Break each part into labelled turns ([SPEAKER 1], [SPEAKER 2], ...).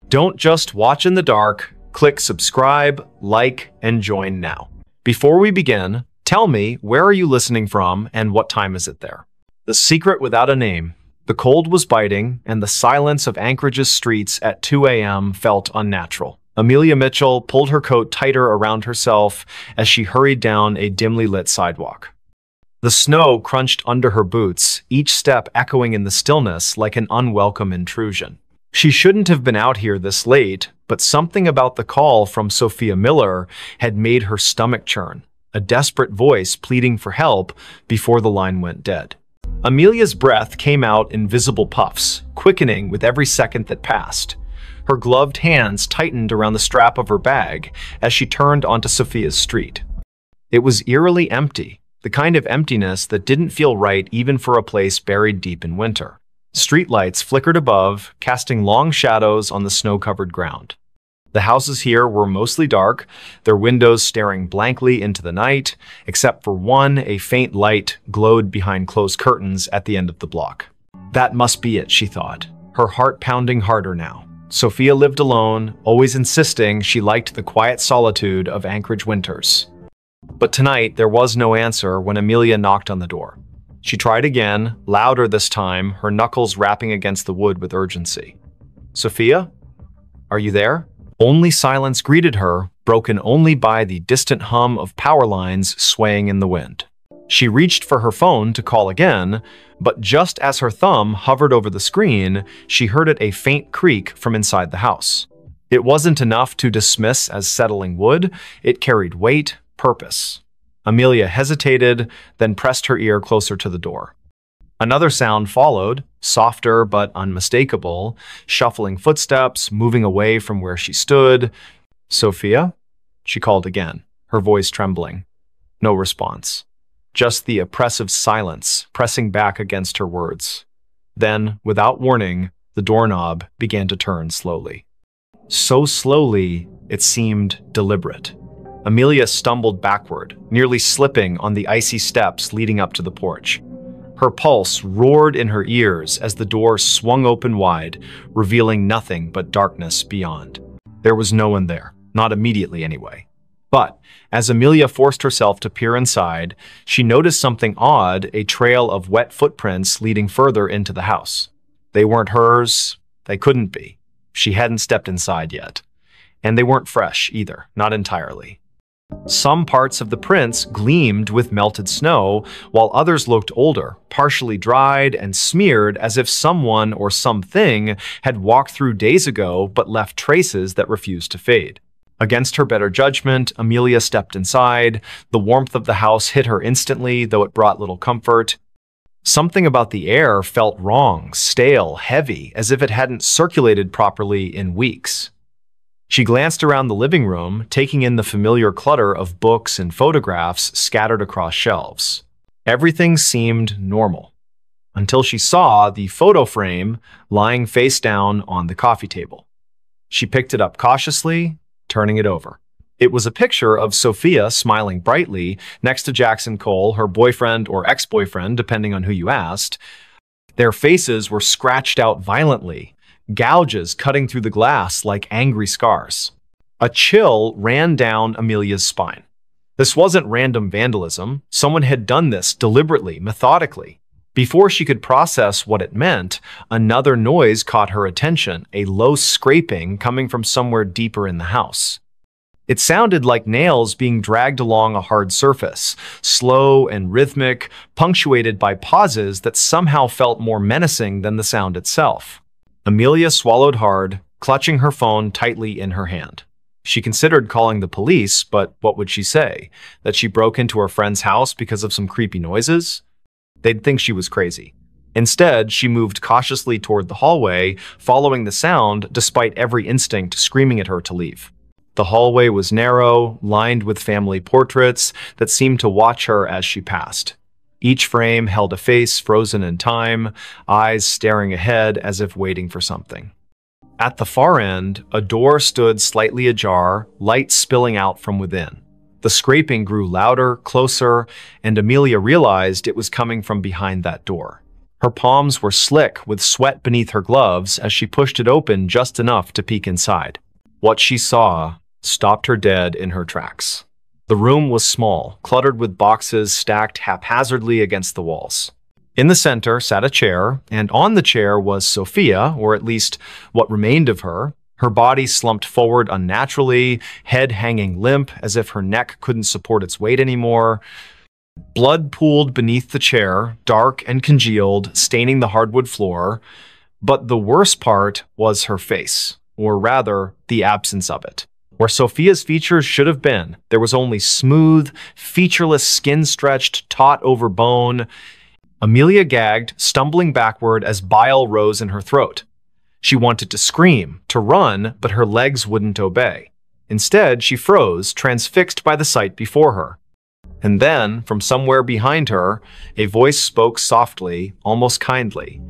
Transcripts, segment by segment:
[SPEAKER 1] Don't just watch in the dark. Click subscribe, like, and join now. Before we begin, tell me, where are you listening from and what time is it there? The secret without a name. The cold was biting, and the silence of Anchorage's streets at 2 a.m. felt unnatural. Amelia Mitchell pulled her coat tighter around herself as she hurried down a dimly lit sidewalk. The snow crunched under her boots, each step echoing in the stillness like an unwelcome intrusion. She shouldn't have been out here this late, but something about the call from Sophia Miller had made her stomach churn, a desperate voice pleading for help before the line went dead. Amelia's breath came out in visible puffs, quickening with every second that passed. Her gloved hands tightened around the strap of her bag as she turned onto Sophia's street. It was eerily empty, the kind of emptiness that didn't feel right even for a place buried deep in winter. Streetlights flickered above, casting long shadows on the snow-covered ground. The houses here were mostly dark, their windows staring blankly into the night, except for one, a faint light glowed behind closed curtains at the end of the block. That must be it, she thought, her heart pounding harder now. Sophia lived alone, always insisting she liked the quiet solitude of Anchorage winters. But tonight, there was no answer when Amelia knocked on the door. She tried again, louder this time, her knuckles rapping against the wood with urgency. "Sophia? Are you there?" Only silence greeted her, broken only by the distant hum of power lines swaying in the wind. She reached for her phone to call again, but just as her thumb hovered over the screen, she heard it a faint creak from inside the house. It wasn't enough to dismiss as settling wood, it carried weight, purpose. Amelia hesitated, then pressed her ear closer to the door. Another sound followed, softer but unmistakable, shuffling footsteps, moving away from where she stood. "Sophia?" she called again, her voice trembling. No response. Just the oppressive silence pressing back against her words. Then, without warning, the doorknob began to turn slowly. So slowly, it seemed deliberate. Amelia stumbled backward, nearly slipping on the icy steps leading up to the porch. Her pulse roared in her ears as the door swung open wide, revealing nothing but darkness beyond. There was no one there, not immediately anyway. But as Amelia forced herself to peer inside, she noticed something odd, a trail of wet footprints leading further into the house. They weren't hers. They couldn't be. She hadn't stepped inside yet. And they weren't fresh either, not entirely. Some parts of the prints gleamed with melted snow, while others looked older, partially dried and smeared as if someone or something had walked through days ago but left traces that refused to fade. Against her better judgment, Amelia stepped inside. The warmth of the house hit her instantly, though it brought little comfort. Something about the air felt wrong, stale, heavy, as if it hadn't circulated properly in weeks. She glanced around the living room, taking in the familiar clutter of books and photographs scattered across shelves. Everything seemed normal, until she saw the photo frame lying face down on the coffee table. She picked it up cautiously, turning it over. It was a picture of Sophia smiling brightly next to Jackson Cole, her boyfriend or ex-boyfriend, depending on who you asked. Their faces were scratched out violently, gouges cutting through the glass like angry scars. A chill ran down Amelia's spine. This wasn't random vandalism. Someone had done this deliberately, methodically. Before she could process what it meant, another noise caught her attention, a low scraping coming from somewhere deeper in the house. It sounded like nails being dragged along a hard surface, slow and rhythmic, punctuated by pauses that somehow felt more menacing than the sound itself. Amelia swallowed hard, clutching her phone tightly in her hand. She considered calling the police, but what would she say? That she broke into her friend's house because of some creepy noises? They'd think she was crazy. Instead, she moved cautiously toward the hallway, following the sound despite every instinct screaming at her to leave. The hallway was narrow, lined with family portraits that seemed to watch her as she passed. Each frame held a face frozen in time, eyes staring ahead as if waiting for something. At the far end, a door stood slightly ajar, light spilling out from within. The scraping grew louder, closer, and Amelia realized it was coming from behind that door. Her palms were slick with sweat beneath her gloves as she pushed it open just enough to peek inside. What she saw stopped her dead in her tracks. The room was small, cluttered with boxes stacked haphazardly against the walls. In the center sat a chair, and on the chair was Sophia, or at least what remained of her. Her body slumped forward unnaturally, head hanging limp as if her neck couldn't support its weight anymore. Blood pooled beneath the chair, dark and congealed, staining the hardwood floor. But the worst part was her face, or rather, the absence of it. Where Sophia's features should have been, there was only smooth, featureless skin stretched taut over bone. Amelia gagged, stumbling backward as bile rose in her throat. She wanted to scream, to run, but her legs wouldn't obey. Instead, she froze, transfixed by the sight before her. And then, from somewhere behind her, a voice spoke softly, almost kindly.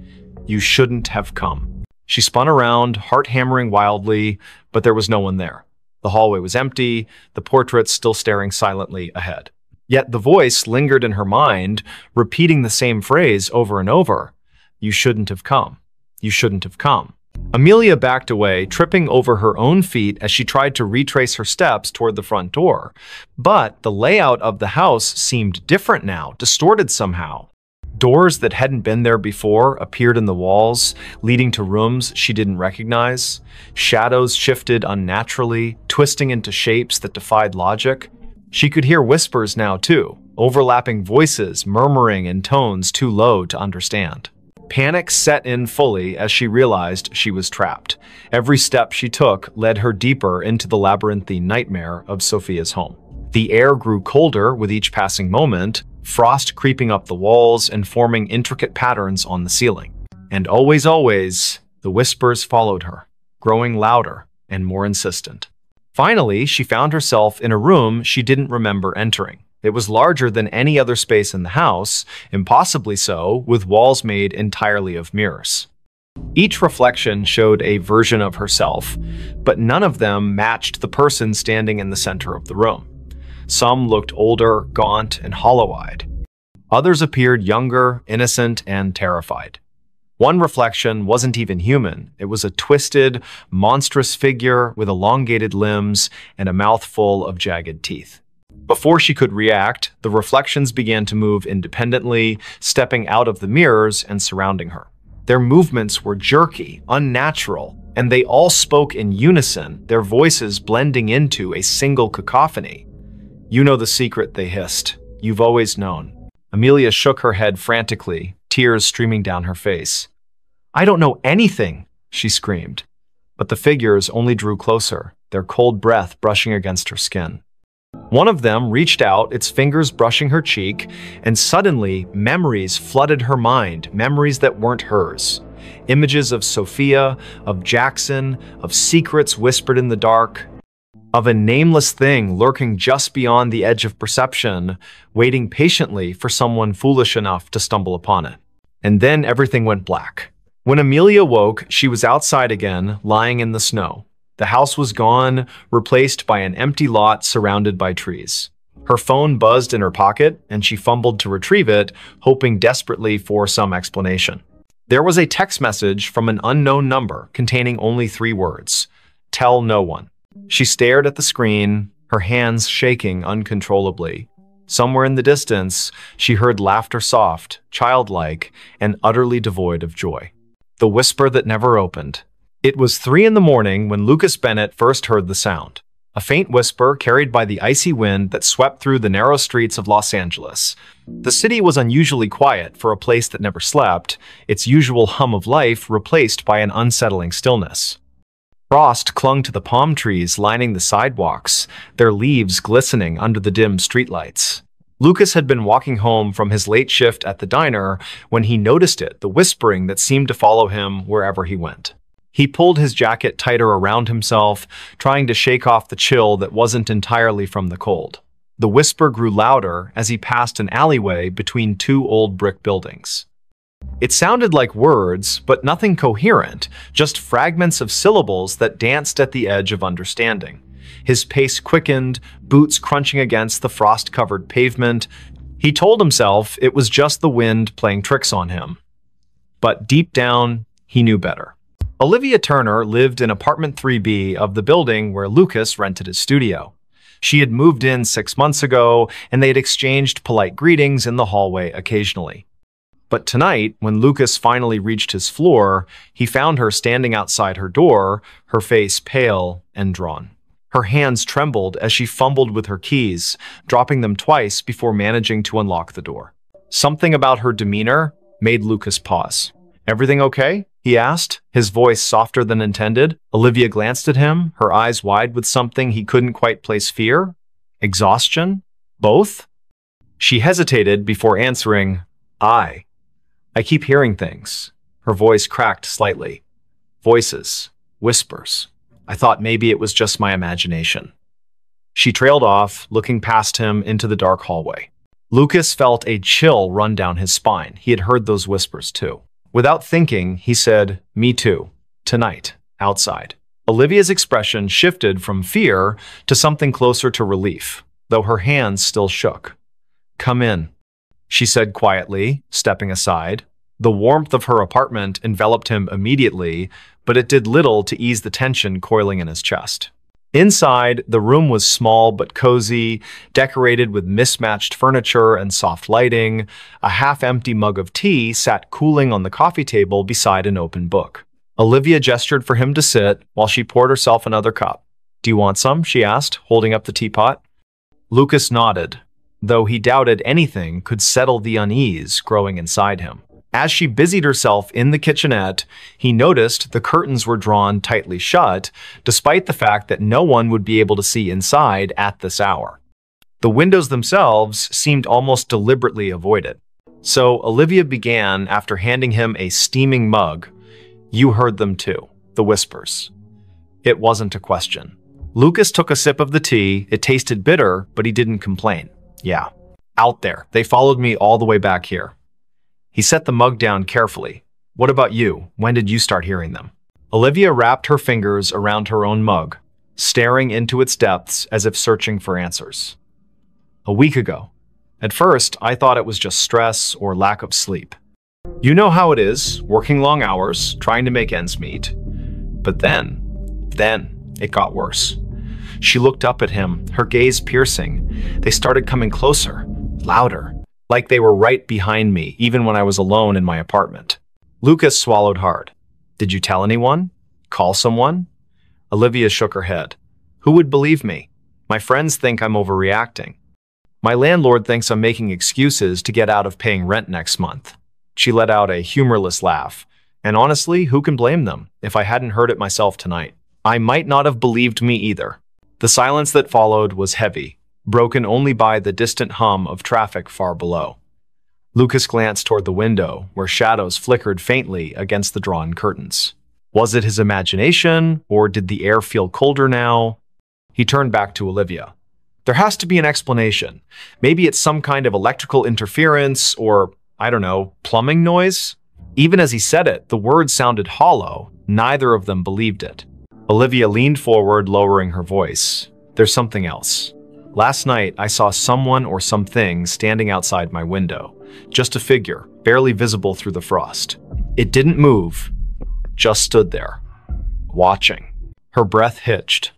[SPEAKER 1] "You shouldn't have come." She spun around, heart hammering wildly, but there was no one there. The hallway was empty, the portraits still staring silently ahead. Yet the voice lingered in her mind, repeating the same phrase over and over. "You shouldn't have come. You shouldn't have come." Amelia backed away, tripping over her own feet as she tried to retrace her steps toward the front door. But the layout of the house seemed different now, distorted somehow. Doors that hadn't been there before appeared in the walls, leading to rooms she didn't recognize. Shadows shifted unnaturally, twisting into shapes that defied logic. She could hear whispers now, too, overlapping voices murmuring in tones too low to understand. Panic set in fully as she realized she was trapped. Every step she took led her deeper into the labyrinthine nightmare of Sophia's home. The air grew colder with each passing moment, frost creeping up the walls and forming intricate patterns on the ceiling. And always, the whispers followed her, growing louder and more insistent. Finally, she found herself in a room she didn't remember entering. It was larger than any other space in the house, impossibly so, with walls made entirely of mirrors. Each reflection showed a version of herself, but none of them matched the person standing in the center of the room. Some looked older, gaunt, and hollow-eyed. Others appeared younger, innocent, and terrified. One reflection wasn't even human. It was a twisted, monstrous figure with elongated limbs and a mouth full of jagged teeth. Before she could react, the reflections began to move independently, stepping out of the mirrors and surrounding her. Their movements were jerky, unnatural, and they all spoke in unison, their voices blending into a single cacophony. "You know the secret," they hissed. "You've always known." Amelia shook her head frantically, tears streaming down her face. "I don't know anything," she screamed. But the figures only drew closer, their cold breath brushing against her skin. One of them reached out, its fingers brushing her cheek, and suddenly memories flooded her mind, memories that weren't hers. Images of Sophia, of Jackson, of secrets whispered in the dark, of a nameless thing lurking just beyond the edge of perception, waiting patiently for someone foolish enough to stumble upon it. And then everything went black. When Amelia woke, she was outside again, lying in the snow. The house was gone, replaced by an empty lot surrounded by trees. Her phone buzzed in her pocket, and she fumbled to retrieve it, hoping desperately for some explanation. There was a text message from an unknown number containing only 3 words: "Tell no one." She stared at the screen, her hands shaking uncontrollably. Somewhere in the distance, she heard laughter, soft, childlike, and utterly devoid of joy. The whisper that never opened. It was 3 in the morning when Lucas Bennett first heard the sound. A faint whisper carried by the icy wind that swept through the narrow streets of Los Angeles. The city was unusually quiet for a place that never slept, its usual hum of life replaced by an unsettling stillness. Frost clung to the palm trees lining the sidewalks, their leaves glistening under the dim streetlights. Lucas had been walking home from his late shift at the diner when he noticed it, the whispering that seemed to follow him wherever he went. He pulled his jacket tighter around himself, trying to shake off the chill that wasn't entirely from the cold. The whisper grew louder as he passed an alleyway between 2 old brick buildings. It sounded like words, but nothing coherent, just fragments of syllables that danced at the edge of understanding. His pace quickened, boots crunching against the frost-covered pavement. He told himself it was just the wind playing tricks on him. But deep down, he knew better. Olivia Turner lived in apartment 3B of the building where Lucas rented his studio. She had moved in 6 months ago, and they had exchanged polite greetings in the hallway occasionally. But tonight, when Lucas finally reached his floor, he found her standing outside her door, her face pale and drawn. Her hands trembled as she fumbled with her keys, dropping them twice before managing to unlock the door. Something about her demeanor made Lucas pause. "Everything okay?" he asked, his voice softer than intended. Olivia glanced at him, her eyes wide with something he couldn't quite place. Fear? Exhaustion? Both? She hesitated before answering, I keep hearing things." Her voice cracked slightly. Voices. Whispers. I thought maybe it was just my imagination. She trailed off, looking past him into the dark hallway. Lucas felt a chill run down his spine. He had heard those whispers too. Without thinking, he said, "Me too. Tonight. Outside." Olivia's expression shifted from fear to something closer to relief, though her hands still shook. "Come in," she said quietly, stepping aside. The warmth of her apartment enveloped him immediately, but it did little to ease the tension coiling in his chest. Inside, the room was small but cozy, decorated with mismatched furniture and soft lighting. A half-empty mug of tea sat cooling on the coffee table beside an open book. Olivia gestured for him to sit while she poured herself another cup. "Do you want some?" she asked, holding up the teapot. Lucas nodded, though he doubted anything could settle the unease growing inside him. As she busied herself in the kitchenette, he noticed the curtains were drawn tightly shut, despite the fact that no one would be able to see inside at this hour. The windows themselves seemed almost deliberately avoided. So Olivia began after handing him a steaming mug. "You heard them too, the whispers." It wasn't a question. Lucas took a sip of the tea. It tasted bitter, but he didn't complain. "Yeah, out there. They followed me all the way back here." He set the mug down carefully. "What about you? When did you start hearing them?" Olivia wrapped her fingers around her own mug, staring into its depths as if searching for answers. "A week ago. At first, I thought it was just stress or lack of sleep. You know how it is, working long hours, trying to make ends meet. But then it got worse." She looked up at him, her gaze piercing. "They started coming closer, louder. Like they were right behind me, even when I was alone in my apartment." Lucas swallowed hard. "Did you tell anyone? Call someone?" Olivia shook her head. "Who would believe me? My friends think I'm overreacting. My landlord thinks I'm making excuses to get out of paying rent next month." She let out a humorless laugh. "And honestly, who can blame them? If I hadn't heard it myself tonight, I might not have believed me either." The silence that followed was heavy, broken only by the distant hum of traffic far below. Lucas glanced toward the window, where shadows flickered faintly against the drawn curtains. Was it his imagination, or did the air feel colder now? He turned back to Olivia. "There has to be an explanation. Maybe it's some kind of electrical interference, or, I don't know, plumbing noise?" Even as he said it, the words sounded hollow. Neither of them believed it. Olivia leaned forward, lowering her voice. "There's something else. Last night, I saw someone or something standing outside my window. Just a figure, barely visible through the frost. It didn't move, just stood there, watching." Her breath hitched.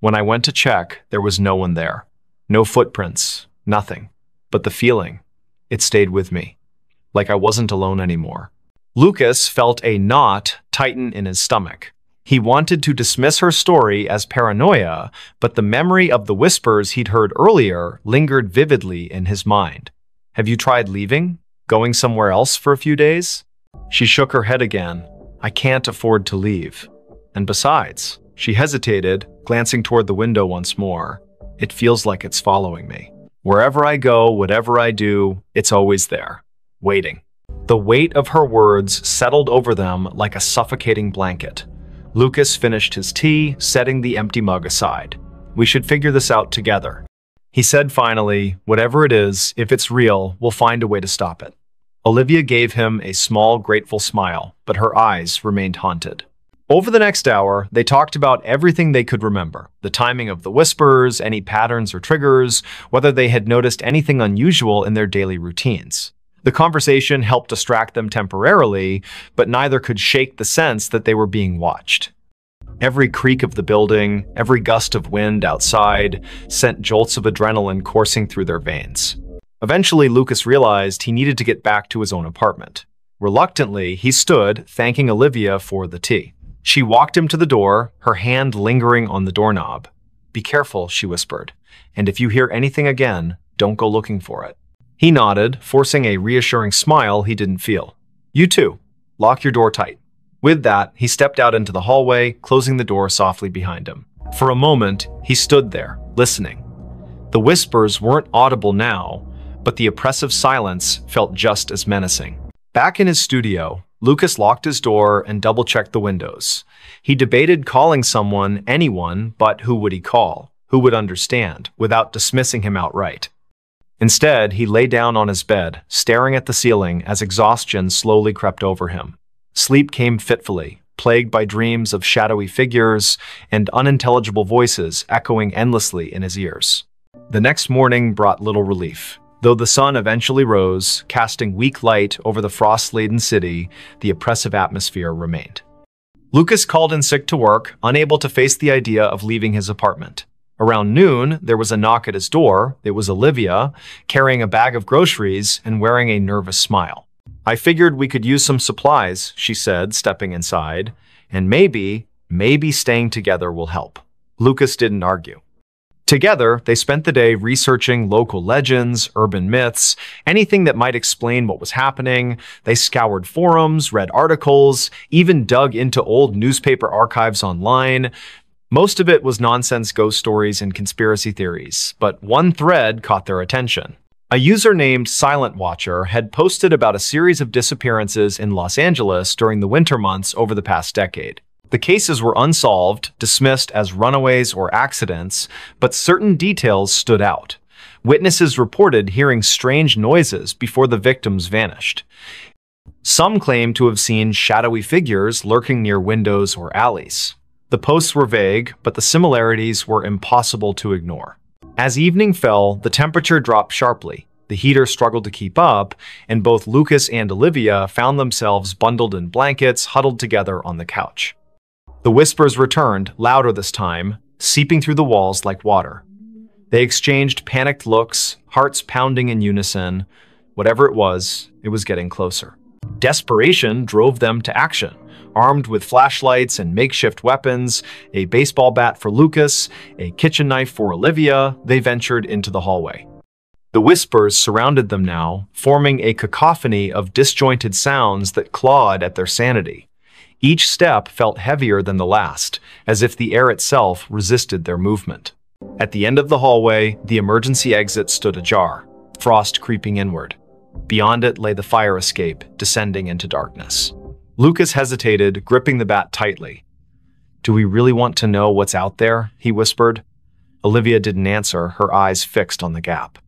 [SPEAKER 1] "When I went to check, there was no one there. No footprints, nothing. But the feeling, it stayed with me. Like I wasn't alone anymore." Lucas felt a knot tighten in his stomach. He wanted to dismiss her story as paranoia, but the memory of the whispers he'd heard earlier lingered vividly in his mind. "Have you tried leaving? Going somewhere else for a few days?" She shook her head again. "I can't afford to leave. And besides," she hesitated, glancing toward the window once more, "it feels like it's following me. Wherever I go, whatever I do, it's always there, waiting." The weight of her words settled over them like a suffocating blanket. Lucas finished his tea, setting the empty mug aside. "We should figure this out together," he said finally. "Whatever it is, if it's real, we'll find a way to stop it." Olivia gave him a small, grateful smile, but her eyes remained haunted. Over the next hour, they talked about everything they could remember. The timing of the whispers, any patterns or triggers, whether they had noticed anything unusual in their daily routines. The conversation helped distract them temporarily, but neither could shake the sense that they were being watched. Every creak of the building, every gust of wind outside, sent jolts of adrenaline coursing through their veins. Eventually, Lucas realized he needed to get back to his own apartment. Reluctantly, he stood, thanking Olivia for the tea. She walked him to the door, her hand lingering on the doorknob. "Be careful," she whispered, "and if you hear anything again, don't go looking for it." He nodded, forcing a reassuring smile he didn't feel. "You too. Lock your door tight." With that, he stepped out into the hallway, closing the door softly behind him. For a moment, he stood there, listening. The whispers weren't audible now, but the oppressive silence felt just as menacing. Back in his studio, Lucas locked his door and double-checked the windows. He debated calling someone, anyone, but who would he call? Who would understand, without dismissing him outright? Instead, he lay down on his bed, staring at the ceiling as exhaustion slowly crept over him. Sleep came fitfully, plagued by dreams of shadowy figures and unintelligible voices echoing endlessly in his ears. The next morning brought little relief. Though the sun eventually rose, casting weak light over the frost-laden city, the oppressive atmosphere remained. Lucas called in sick to work, unable to face the idea of leaving his apartment. Around noon, there was a knock at his door. It was Olivia, carrying a bag of groceries and wearing a nervous smile. "I figured we could use some supplies," she said, stepping inside, "and maybe staying together will help." Lucas didn't argue. Together, they spent the day researching local legends, urban myths, anything that might explain what was happening. They scoured forums, read articles, even dug into old newspaper archives online. Most of it was nonsense ghost stories and conspiracy theories, but one thread caught their attention. A user named Silent Watcher had posted about a series of disappearances in Los Angeles during the winter months over the past decade. The cases were unsolved, dismissed as runaways or accidents, but certain details stood out. Witnesses reported hearing strange noises before the victims vanished. Some claimed to have seen shadowy figures lurking near windows or alleys. The posts were vague, but the similarities were impossible to ignore. As evening fell, the temperature dropped sharply. The heater struggled to keep up, and both Lucas and Olivia found themselves bundled in blankets, huddled together on the couch. The whispers returned, louder this time, seeping through the walls like water. They exchanged panicked looks, hearts pounding in unison. Whatever it was getting closer. Desperation drove them to action. Armed with flashlights and makeshift weapons, a baseball bat for Lucas, a kitchen knife for Olivia, they ventured into the hallway. The whispers surrounded them now, forming a cacophony of disjointed sounds that clawed at their sanity. Each step felt heavier than the last, as if the air itself resisted their movement. At the end of the hallway, the emergency exit stood ajar, frost creeping inward. Beyond it lay the fire escape, descending into darkness. Lucas hesitated, gripping the bat tightly. "Do we really want to know what's out there?" he whispered. Olivia didn't answer, her eyes fixed on the gap.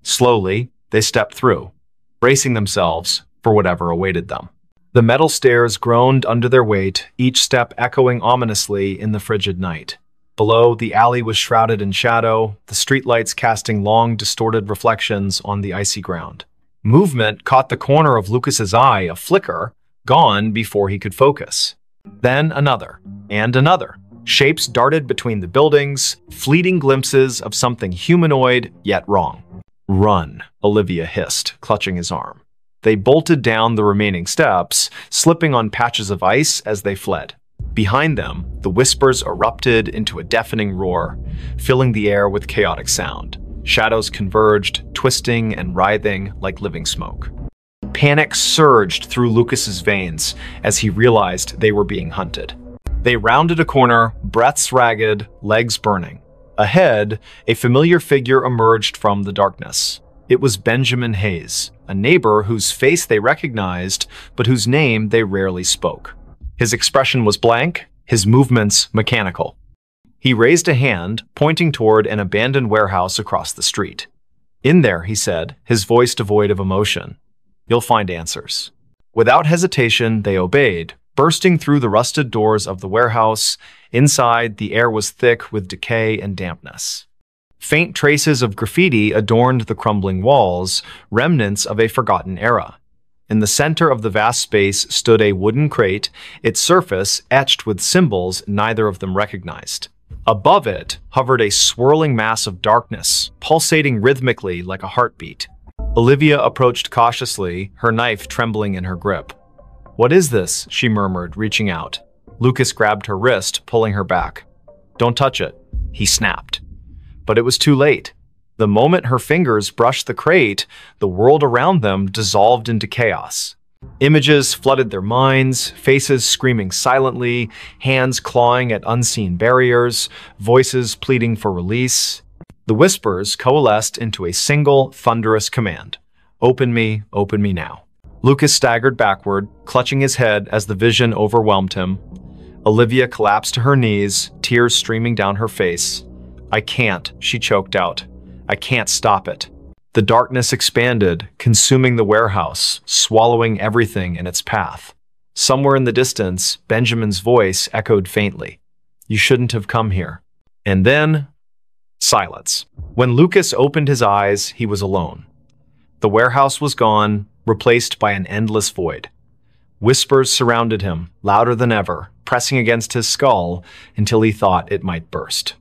[SPEAKER 1] Slowly, they stepped through, bracing themselves for whatever awaited them. The metal stairs groaned under their weight, each step echoing ominously in the frigid night. Below, the alley was shrouded in shadow, the streetlights casting long, distorted reflections on the icy ground. Movement caught the corner of Lucas's eye, a flicker, gone before he could focus. Then another, and another. Shapes darted between the buildings, fleeting glimpses of something humanoid, yet wrong. "Run," Olivia hissed, clutching his arm. They bolted down the remaining steps, slipping on patches of ice as they fled. Behind them, the whispers erupted into a deafening roar, filling the air with chaotic sound. Shadows converged, twisting and writhing like living smoke. Panic surged through Lucas's veins as he realized they were being hunted. They rounded a corner, breaths ragged, legs burning. Ahead, a familiar figure emerged from the darkness. It was Benjamin Hayes, a neighbor whose face they recognized, but whose name they rarely spoke. His expression was blank, his movements mechanical. He raised a hand, pointing toward an abandoned warehouse across the street. "In there," he said, his voice devoid of emotion. "You'll find answers." Without hesitation, they obeyed, bursting through the rusted doors of the warehouse. Inside, the air was thick with decay and dampness. Faint traces of graffiti adorned the crumbling walls, remnants of a forgotten era. In the center of the vast space stood a wooden crate, its surface etched with symbols neither of them recognized. Above it hovered a swirling mass of darkness, pulsating rhythmically like a heartbeat. Olivia approached cautiously, her knife trembling in her grip. "What is this?" she murmured, reaching out. Lucas grabbed her wrist, pulling her back. "Don't touch it," he snapped. But it was too late. The moment her fingers brushed the crate, the world around them dissolved into chaos. Images flooded their minds, faces screaming silently, hands clawing at unseen barriers, voices pleading for release. The whispers coalesced into a single, thunderous command. Open me now." Lucas staggered backward, clutching his head as the vision overwhelmed him. Olivia collapsed to her knees, tears streaming down her face. "I can't," she choked out. "I can't stop it." The darkness expanded, consuming the warehouse, swallowing everything in its path. Somewhere in the distance, Benjamin's voice echoed faintly. "You shouldn't have come here." And then, silence. When Lucas opened his eyes, he was alone. The warehouse was gone, replaced by an endless void. Whispers surrounded him, louder than ever, pressing against his skull until he thought it might burst.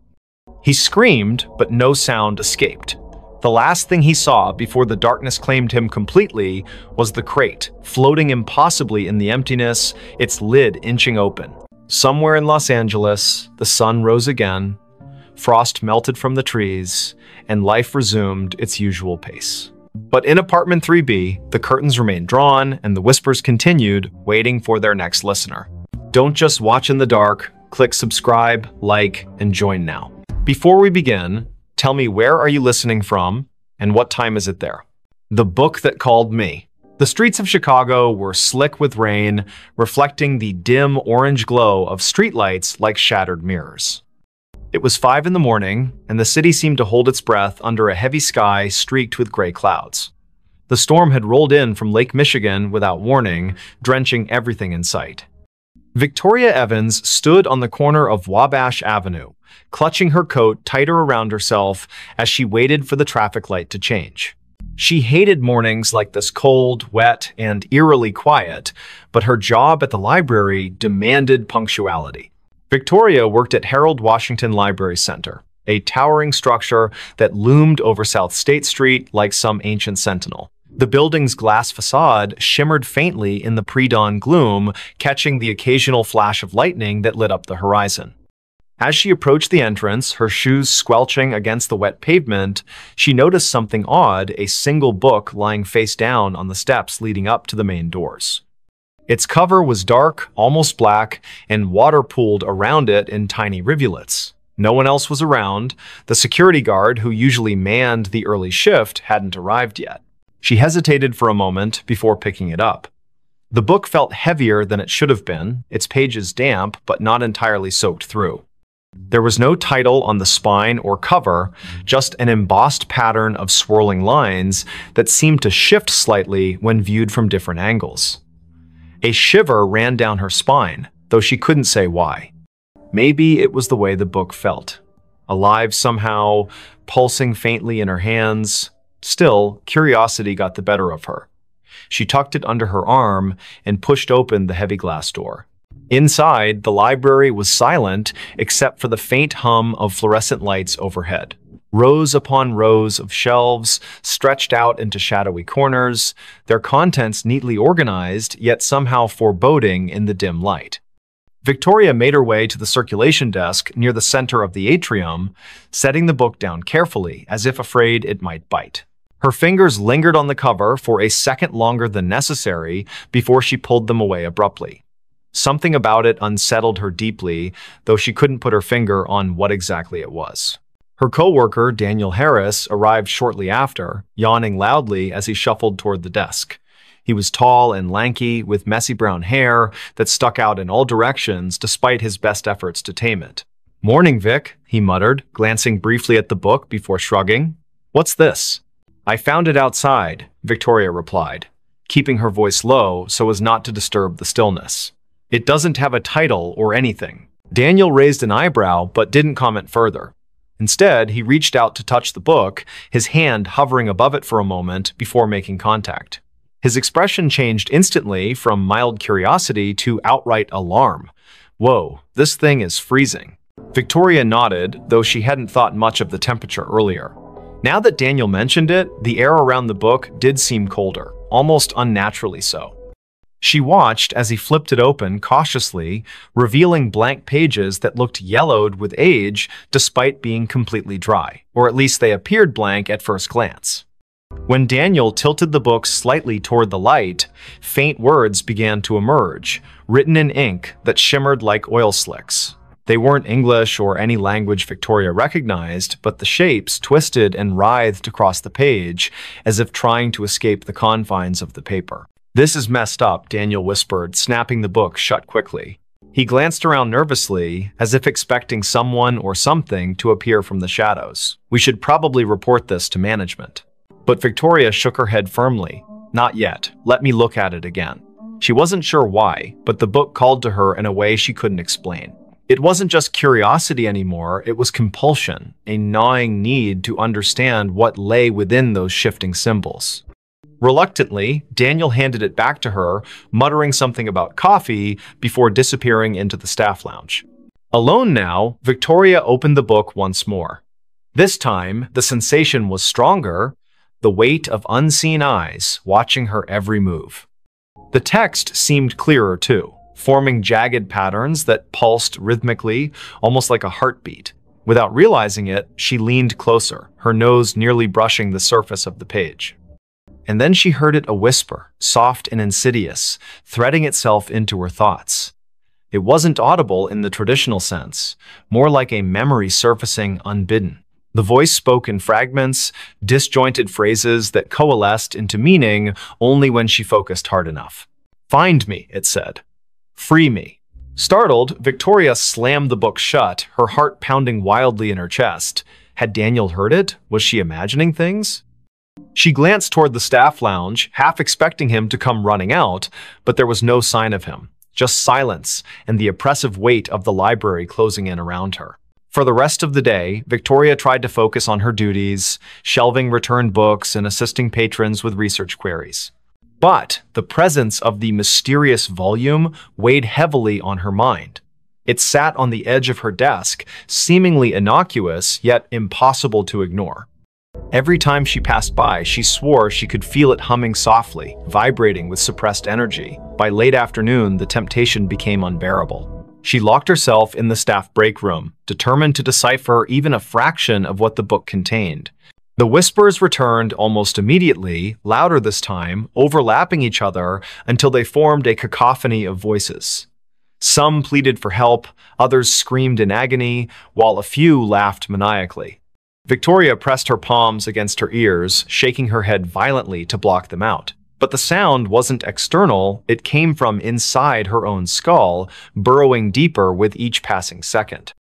[SPEAKER 1] He screamed, but no sound escaped. The last thing he saw before the darkness claimed him completely was the crate, floating impossibly in the emptiness, its lid inching open. Somewhere in Los Angeles, the sun rose again, frost melted from the trees, and life resumed its usual pace. But in apartment 3B, the curtains remained drawn and the whispers continued, waiting for their next listener. Don't just watch in the dark, click subscribe, like, and join now. Before we begin, tell me, where are you listening from and what time is it there? The Book That Called Me. The streets of Chicago were slick with rain, reflecting the dim orange glow of streetlights like shattered mirrors. It was 5 in the morning, and the city seemed to hold its breath under a heavy sky streaked with gray clouds. The storm had rolled in from Lake Michigan without warning, drenching everything in sight. Victoria Evans stood on the corner of Wabash Avenue, clutching her coat tighter around herself as she waited for the traffic light to change. She hated mornings like this, cold, wet, and eerily quiet, but her job at the library demanded punctuality. Victoria worked at Harold Washington Library Center, a towering structure that loomed over South State Street like some ancient sentinel. The building's glass facade shimmered faintly in the pre-dawn gloom, catching the occasional flash of lightning that lit up the horizon. As she approached the entrance, her shoes squelching against the wet pavement, she noticed something odd, a single book lying face down on the steps leading up to the main doors. Its cover was dark, almost black, and water pooled around it in tiny rivulets. No one else was around. The security guard, who usually manned the early shift, hadn't arrived yet. She hesitated for a moment before picking it up. The book felt heavier than it should have been, its pages damp but not entirely soaked through. There was no title on the spine or cover, just an embossed pattern of swirling lines that seemed to shift slightly when viewed from different angles. A shiver ran down her spine, though she couldn't say why. Maybe it was the way the book felt. Alive somehow, pulsing faintly in her hands. Still, curiosity got the better of her. She tucked it under her arm and pushed open the heavy glass door. Inside, the library was silent except for the faint hum of fluorescent lights overhead. Rows upon rows of shelves stretched out into shadowy corners, their contents neatly organized, yet somehow foreboding in the dim light. Victoria made her way to the circulation desk near the center of the atrium, setting the book down carefully, as if afraid it might bite. Her fingers lingered on the cover for a second longer than necessary before she pulled them away abruptly. Something about it unsettled her deeply, though she couldn't put her finger on what exactly it was. Her coworker, Daniel Harris, arrived shortly after, yawning loudly as he shuffled toward the desk. He was tall and lanky, with messy brown hair that stuck out in all directions despite his best efforts to tame it. "Morning, Vic," he muttered, glancing briefly at the book before shrugging. "What's this?" "I found it outside," Victoria replied, keeping her voice low so as not to disturb the stillness. "It doesn't have a title or anything." Daniel raised an eyebrow but didn't comment further. Instead, he reached out to touch the book, his hand hovering above it for a moment before making contact. His expression changed instantly from mild curiosity to outright alarm. "Whoa, this thing is freezing." Victoria nodded, though she hadn't thought much of the temperature earlier. Now that Daniel mentioned it, the air around the book did seem colder, almost unnaturally so. She watched as he flipped it open cautiously, revealing blank pages that looked yellowed with age despite being completely dry, or at least they appeared blank at first glance. When Daniel tilted the book slightly toward the light, faint words began to emerge, written in ink that shimmered like oil slicks. They weren't English or any language Victoria recognized, but the shapes twisted and writhed across the page as if trying to escape the confines of the paper. "This is messed up," Daniel whispered, snapping the book shut quickly. He glanced around nervously, as if expecting someone or something to appear from the shadows. "We should probably report this to management." But Victoria shook her head firmly. "Not yet. Let me look at it again." She wasn't sure why, but the book called to her in a way she couldn't explain. It wasn't just curiosity anymore, it was compulsion, a gnawing need to understand what lay within those shifting symbols. Reluctantly, Daniel handed it back to her, muttering something about coffee before disappearing into the staff lounge. Alone now, Victoria opened the book once more. This time, the sensation was stronger, the weight of unseen eyes watching her every move. The text seemed clearer too, forming jagged patterns that pulsed rhythmically, almost like a heartbeat. Without realizing it, she leaned closer, her nose nearly brushing the surface of the page. And then she heard it a whisper, soft and insidious, threading itself into her thoughts. It wasn't audible in the traditional sense, more like a memory surfacing unbidden. The voice spoke in fragments, disjointed phrases that coalesced into meaning only when she focused hard enough. "Find me," it said. "Free me." Startled, Victoria slammed the book shut, her heart pounding wildly in her chest. Had Daniel heard it? Was she imagining things? She glanced toward the staff lounge, half expecting him to come running out, but there was no sign of him, just silence and the oppressive weight of the library closing in around her. For the rest of the day, Victoria tried to focus on her duties, shelving returned books and assisting patrons with research queries. But the presence of the mysterious volume weighed heavily on her mind. It sat on the edge of her desk, seemingly innocuous, yet impossible to ignore. Every time she passed by, she swore she could feel it humming softly, vibrating with suppressed energy. By late afternoon, the temptation became unbearable. She locked herself in the staff break room, determined to decipher even a fraction of what the book contained. The whispers returned almost immediately, louder this time, overlapping each other until they formed a cacophony of voices. Some pleaded for help, others screamed in agony, while a few laughed maniacally. Victoria pressed her palms against her ears, shaking her head violently to block them out. But the sound wasn't external, it came from inside her own skull, burrowing deeper with each passing second.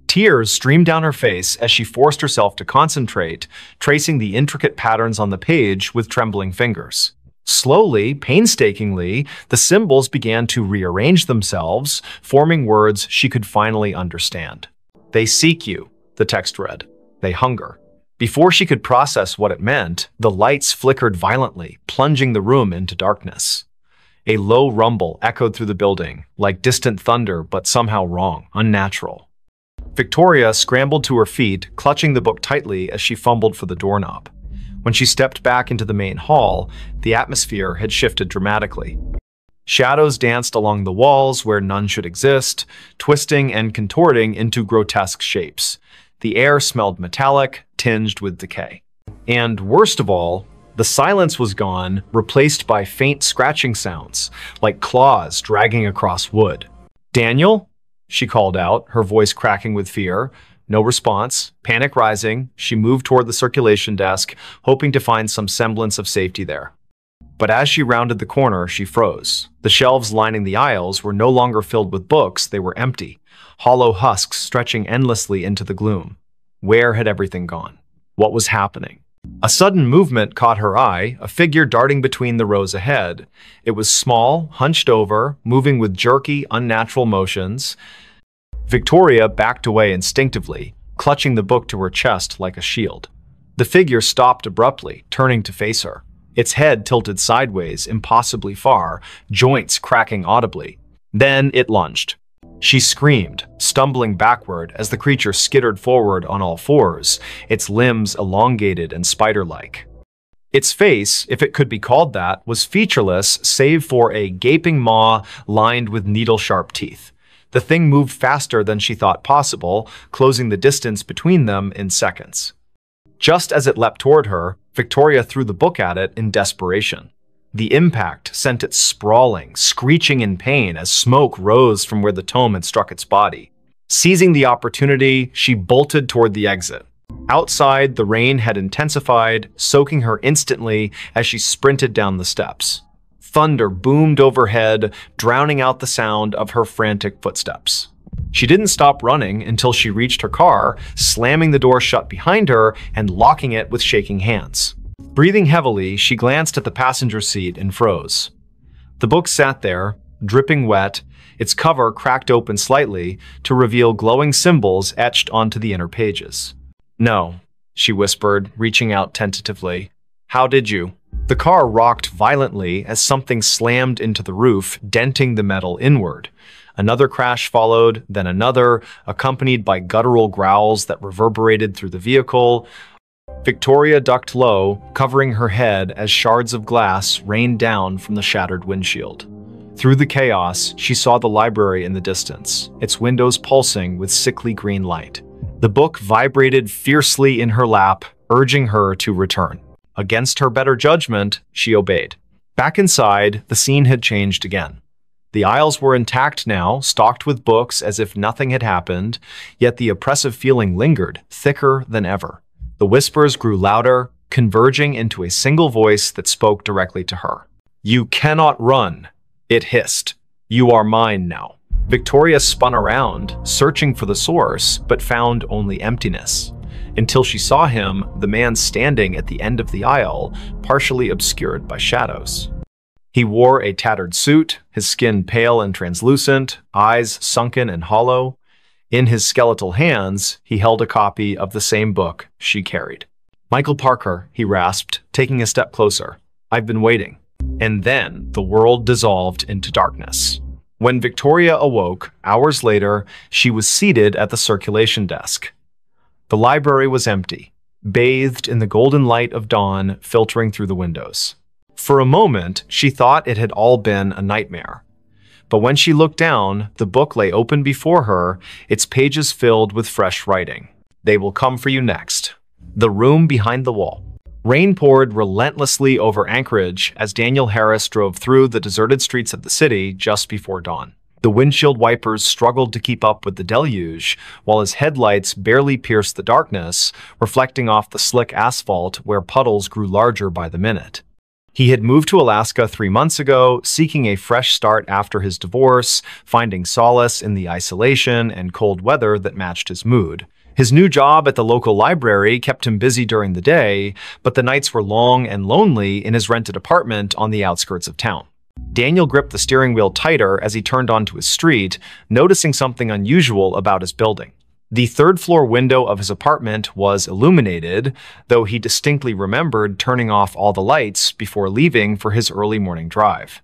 [SPEAKER 1] Tears streamed down her face as she forced herself to concentrate, tracing the intricate patterns on the page with trembling fingers. Slowly, painstakingly, the symbols began to rearrange themselves, forming words she could finally understand. "They seek you," the text read. "They hunger." Before she could process what it meant, the lights flickered violently, plunging the room into darkness. A low rumble echoed through the building, like distant thunder, but somehow wrong, unnatural. Victoria scrambled to her feet, clutching the book tightly as she fumbled for the doorknob. When she stepped back into the main hall, the atmosphere had shifted dramatically. Shadows danced along the walls where none should exist, twisting and contorting into grotesque shapes. The air smelled metallic, tinged with decay. And worst of all, the silence was gone, replaced by faint scratching sounds, like claws dragging across wood. "Daniel?" she called out, her voice cracking with fear. No response. Panic rising, she moved toward the circulation desk, hoping to find some semblance of safety there. But as she rounded the corner, she froze. The shelves lining the aisles were no longer filled with books, they were empty, hollow husks stretching endlessly into the gloom. Where had everything gone? What was happening? A sudden movement caught her eye, a figure darting between the rows ahead. It was small, hunched over, moving with jerky, unnatural motions. Victoria backed away instinctively, clutching the book to her chest like a shield. The figure stopped abruptly, turning to face her. Its head tilted sideways, impossibly far, joints cracking audibly. Then it lunged. She screamed, stumbling backward as the creature skittered forward on all fours, its limbs elongated and spider-like. Its face, if it could be called that, was featureless save for a gaping maw lined with needle-sharp teeth. The thing moved faster than she thought possible, closing the distance between them in seconds. Just as it leapt toward her, Victoria threw the book at it in desperation. The impact sent it sprawling, screeching in pain as smoke rose from where the tome had struck its body. Seizing the opportunity, she bolted toward the exit. Outside, the rain had intensified, soaking her instantly as she sprinted down the steps. Thunder boomed overhead, drowning out the sound of her frantic footsteps. She didn't stop running until she reached her car, slamming the door shut behind her and locking it with shaking hands. Breathing heavily, she glanced at the passenger seat and froze. The book sat there, dripping wet, its cover cracked open slightly to reveal glowing symbols etched onto the inner pages. "No," she whispered, reaching out tentatively. "How did you?" The car rocked violently as something slammed into the roof, denting the metal inward. Another crash followed, then another, accompanied by guttural growls that reverberated through the vehicle. Victoria ducked low, covering her head as shards of glass rained down from the shattered windshield. Through the chaos, she saw the library in the distance, its windows pulsing with sickly green light. The book vibrated fiercely in her lap, urging her to return. Against her better judgment, she obeyed. Back inside, the scene had changed again. The aisles were intact now, stocked with books as if nothing had happened, yet the oppressive feeling lingered, thicker than ever. The whispers grew louder, converging into a single voice that spoke directly to her. "You cannot run," it hissed. "You are mine now." Victoria spun around, searching for the source, but found only emptiness. Until she saw him, the man standing at the end of the aisle, partially obscured by shadows. He wore a tattered suit, his skin pale and translucent, eyes sunken and hollow. In his skeletal hands, he held a copy of the same book she carried. "Michael Parker," he rasped, taking a step closer. "I've been waiting." And then the world dissolved into darkness. When Victoria awoke, hours later, she was seated at the circulation desk. The library was empty, bathed in the golden light of dawn filtering through the windows. For a moment, she thought it had all been a nightmare. But when she looked down, the book lay open before her, its pages filled with fresh writing. "They will come for you next." The room behind the wall. Rain poured relentlessly over Anchorage as Daniel Harris drove through the deserted streets of the city just before dawn. The windshield wipers struggled to keep up with the deluge, while his headlights barely pierced the darkness, reflecting off the slick asphalt where puddles grew larger by the minute. He had moved to Alaska 3 months ago, seeking a fresh start after his divorce, finding solace in the isolation and cold weather that matched his mood. His new job at the local library kept him busy during the day, but the nights were long and lonely in his rented apartment on the outskirts of town. Daniel gripped the steering wheel tighter as he turned onto his street, noticing something unusual about his building. The third-floor window of his apartment was illuminated, though he distinctly remembered turning off all the lights before leaving for his early morning drive.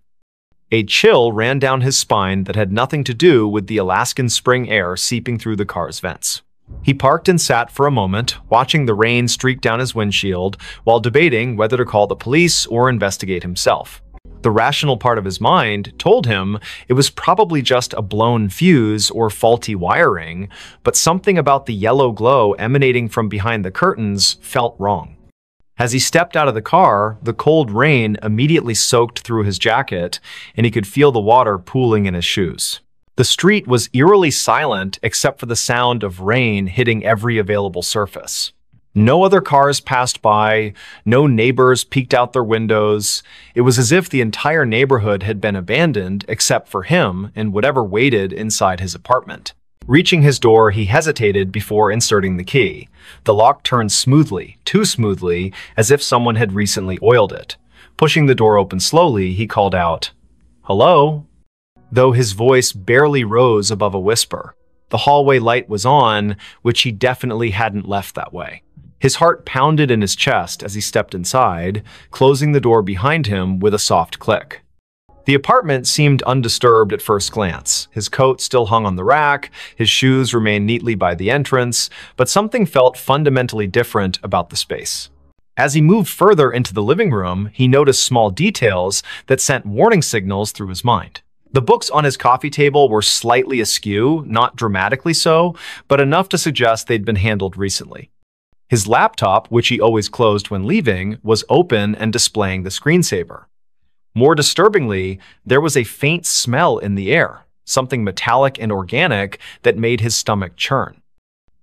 [SPEAKER 1] A chill ran down his spine that had nothing to do with the Alaskan spring air seeping through the car's vents. He parked and sat for a moment, watching the rain streak down his windshield while debating whether to call the police or investigate himself. The rational part of his mind told him it was probably just a blown fuse or faulty wiring, but something about the yellow glow emanating from behind the curtains felt wrong. As he stepped out of the car, the cold rain immediately soaked through his jacket, and he could feel the water pooling in his shoes. The street was eerily silent except for the sound of rain hitting every available surface. No other cars passed by, no neighbors peeked out their windows. It was as if the entire neighborhood had been abandoned except for him and whatever waited inside his apartment. Reaching his door, he hesitated before inserting the key. The lock turned smoothly, too smoothly, as if someone had recently oiled it. Pushing the door open slowly, he called out, "Hello?" though his voice barely rose above a whisper. The hallway light was on, which he definitely hadn't left that way. His heart pounded in his chest as he stepped inside, closing the door behind him with a soft click. The apartment seemed undisturbed at first glance. His coat still hung on the rack, his shoes remained neatly by the entrance, but something felt fundamentally different about the space. As he moved further into the living room, he noticed small details that sent warning signals through his mind. The books on his coffee table were slightly askew, not dramatically so, but enough to suggest they'd been handled recently. His laptop, which he always closed when leaving, was open and displaying the screensaver. More disturbingly, there was a faint smell in the air, something metallic and organic that made his stomach churn.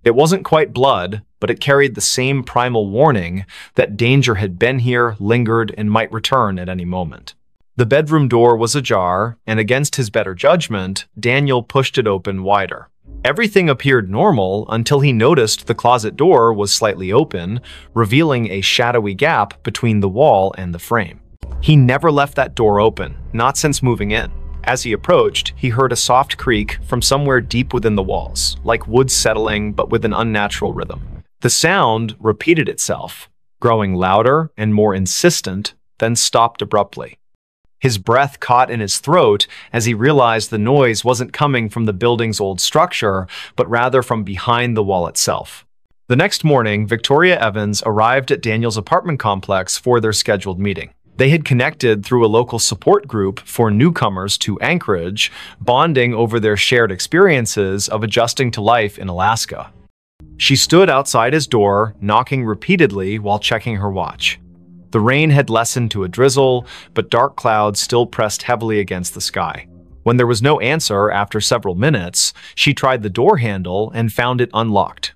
[SPEAKER 1] It wasn't quite blood, but it carried the same primal warning that danger had been here, lingered, and might return at any moment. The bedroom door was ajar, and against his better judgment, Daniel pushed it open wider. Everything appeared normal until he noticed the closet door was slightly open, revealing a shadowy gap between the wall and the frame. He never left that door open, not since moving in. As he approached, he heard a soft creak from somewhere deep within the walls, like wood settling but with an unnatural rhythm. The sound repeated itself, growing louder and more insistent, then stopped abruptly. His breath caught in his throat as he realized the noise wasn't coming from the building's old structure, but rather from behind the wall itself. The next morning, Victoria Evans arrived at Daniel's apartment complex for their scheduled meeting. They had connected through a local support group for newcomers to Anchorage, bonding over their shared experiences of adjusting to life in Alaska. She stood outside his door, knocking repeatedly while checking her watch. The rain had lessened to a drizzle, but dark clouds still pressed heavily against the sky. When there was no answer after several minutes, she tried the door handle and found it unlocked.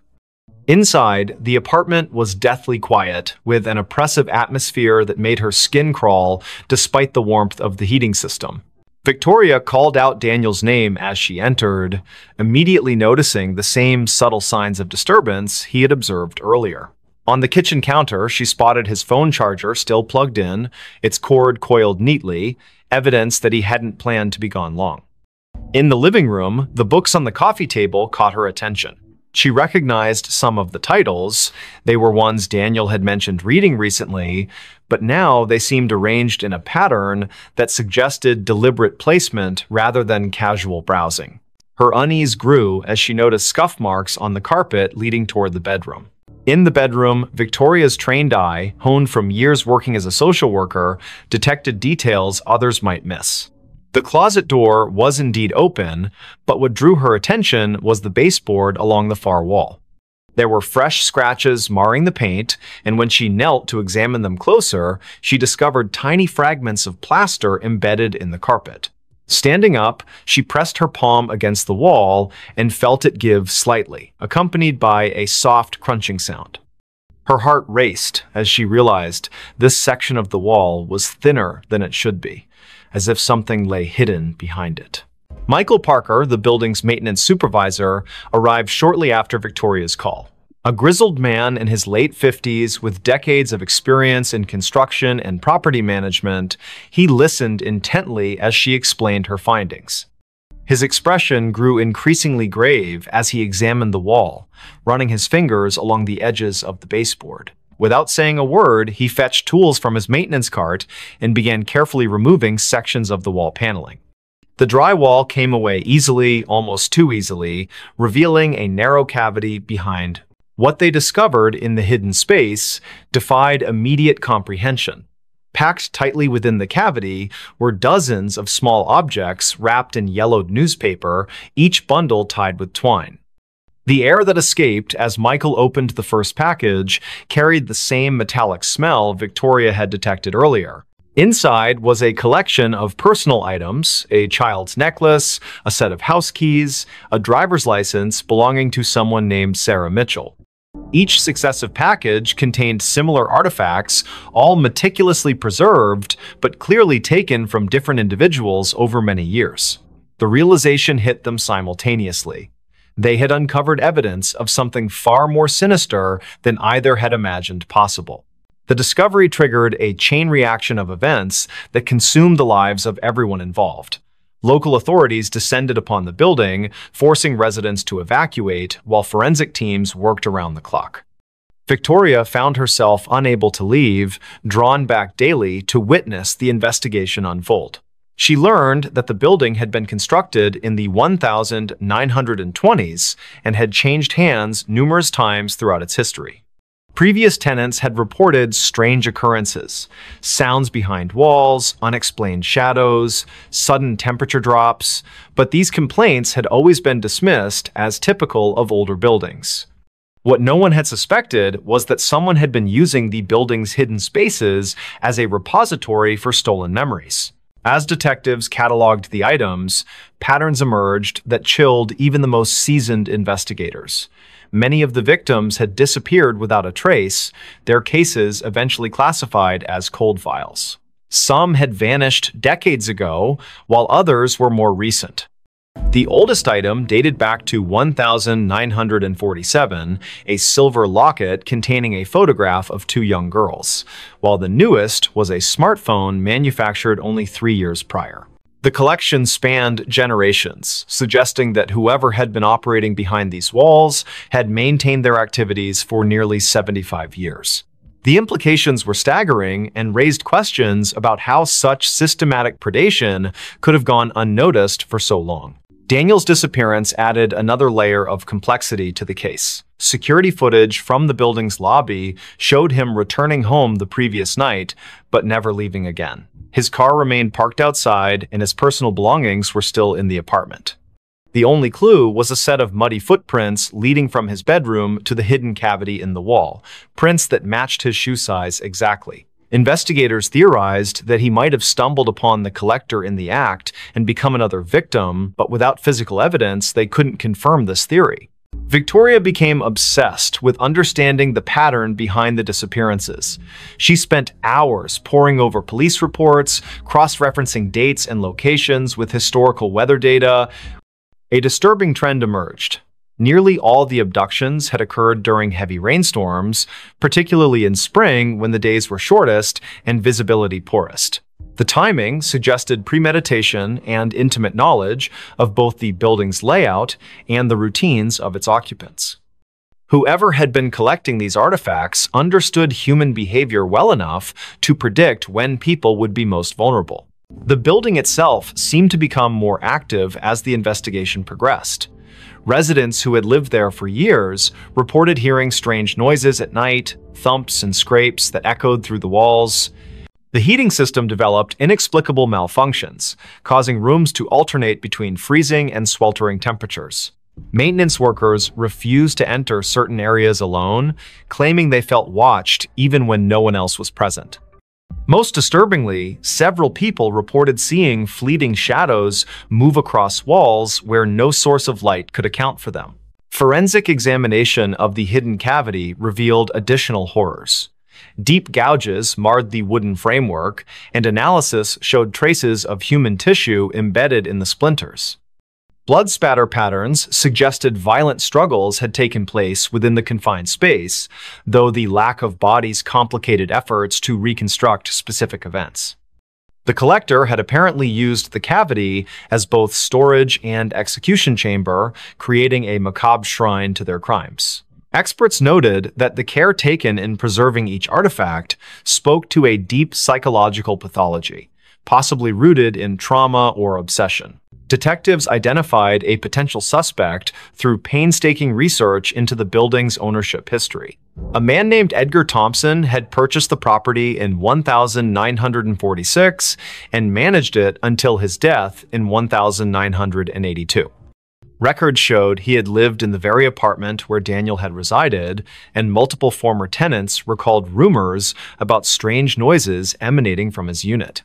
[SPEAKER 1] Inside, the apartment was deathly quiet, with an oppressive atmosphere that made her skin crawl despite the warmth of the heating system. Victoria called out Daniel's name as she entered, immediately noticing the same subtle signs of disturbance he had observed earlier. On the kitchen counter, she spotted his phone charger still plugged in, its cord coiled neatly, evidence that he hadn't planned to be gone long. In the living room, the books on the coffee table caught her attention. She recognized some of the titles. They were ones Daniel had mentioned reading recently, but now they seemed arranged in a pattern that suggested deliberate placement rather than casual browsing. Her unease grew as she noticed scuff marks on the carpet leading toward the bedroom. In the bedroom, Victoria's trained eye, honed from years working as a social worker, detected details others might miss. The closet door was indeed open, but what drew her attention was the baseboard along the far wall. There were fresh scratches marring the paint, and when she knelt to examine them closer, she discovered tiny fragments of plaster embedded in the carpet. Standing up, she pressed her palm against the wall and felt it give slightly, accompanied by a soft crunching sound. Her heart raced as she realized this section of the wall was thinner than it should be, as if something lay hidden behind it. Michael Parker, the building's maintenance supervisor, arrived shortly after Victoria's call. A grizzled man in his late 50s with decades of experience in construction and property management, he listened intently as she explained her findings. His expression grew increasingly grave as he examined the wall, running his fingers along the edges of the baseboard. Without saying a word, he fetched tools from his maintenance cart and began carefully removing sections of the wall paneling. The drywall came away easily, almost too easily, revealing a narrow cavity behind. What they discovered in the hidden space defied immediate comprehension. Packed tightly within the cavity were dozens of small objects wrapped in yellowed newspaper, each bundle tied with twine. The air that escaped as Michael opened the first package carried the same metallic smell Victoria had detected earlier. Inside was a collection of personal items, a child's necklace, a set of house keys, a driver's license belonging to someone named Sarah Mitchell. Each successive package contained similar artifacts, all meticulously preserved, but clearly taken from different individuals over many years. The realization hit them simultaneously. They had uncovered evidence of something far more sinister than either had imagined possible. The discovery triggered a chain reaction of events that consumed the lives of everyone involved. Local authorities descended upon the building, forcing residents to evacuate while forensic teams worked around the clock. Victoria found herself unable to leave, drawn back daily to witness the investigation unfold. She learned that the building had been constructed in the 1920s and had changed hands numerous times throughout its history. Previous tenants had reported strange occurrences, sounds behind walls, unexplained shadows, sudden temperature drops, but these complaints had always been dismissed as typical of older buildings. What no one had suspected was that someone had been using the building's hidden spaces as a repository for stolen memories. As detectives cataloged the items, patterns emerged that chilled even the most seasoned investigators. Many of the victims had disappeared without a trace, their cases eventually classified as cold files. Some had vanished decades ago, while others were more recent. The oldest item dated back to 1947, a silver locket containing a photograph of two young girls, while the newest was a smartphone manufactured only 3 years prior. The collection spanned generations, suggesting that whoever had been operating behind these walls had maintained their activities for nearly 75 years. The implications were staggering and raised questions about how such systematic predation could have gone unnoticed for so long. Daniel's disappearance added another layer of complexity to the case. Security footage from the building's lobby showed him returning home the previous night, but never leaving again. His car remained parked outside, and his personal belongings were still in the apartment. The only clue was a set of muddy footprints leading from his bedroom to the hidden cavity in the wall, prints that matched his shoe size exactly. Investigators theorized that he might have stumbled upon the collector in the act and become another victim, but without physical evidence, they couldn't confirm this theory. Victoria became obsessed with understanding the pattern behind the disappearances. She spent hours poring over police reports, cross-referencing dates and locations with historical weather data. A disturbing trend emerged. Nearly all the abductions had occurred during heavy rainstorms, particularly in spring when the days were shortest and visibility poorest. The timing suggested premeditation and intimate knowledge of both the building's layout and the routines of its occupants. Whoever had been collecting these artifacts understood human behavior well enough to predict when people would be most vulnerable. The building itself seemed to become more active as the investigation progressed. Residents who had lived there for years reported hearing strange noises at night, thumps and scrapes that echoed through the walls. The heating system developed inexplicable malfunctions, causing rooms to alternate between freezing and sweltering temperatures. Maintenance workers refused to enter certain areas alone, claiming they felt watched even when no one else was present. Most disturbingly, several people reported seeing fleeting shadows move across walls where no source of light could account for them. Forensic examination of the hidden cavity revealed additional horrors. Deep gouges marred the wooden framework, and analysis showed traces of human tissue embedded in the splinters. Blood spatter patterns suggested violent struggles had taken place within the confined space, though the lack of bodies complicated efforts to reconstruct specific events. The collector had apparently used the cavity as both storage and execution chamber, creating a macabre shrine to their crimes. Experts noted that the care taken in preserving each artifact spoke to a deep psychological pathology, possibly rooted in trauma or obsession. Detectives identified a potential suspect through painstaking research into the building's ownership history. A man named Edgar Thompson had purchased the property in 1946 and managed it until his death in 1982. Records showed he had lived in the very apartment where Daniel had resided, and multiple former tenants recalled rumors about strange noises emanating from his unit.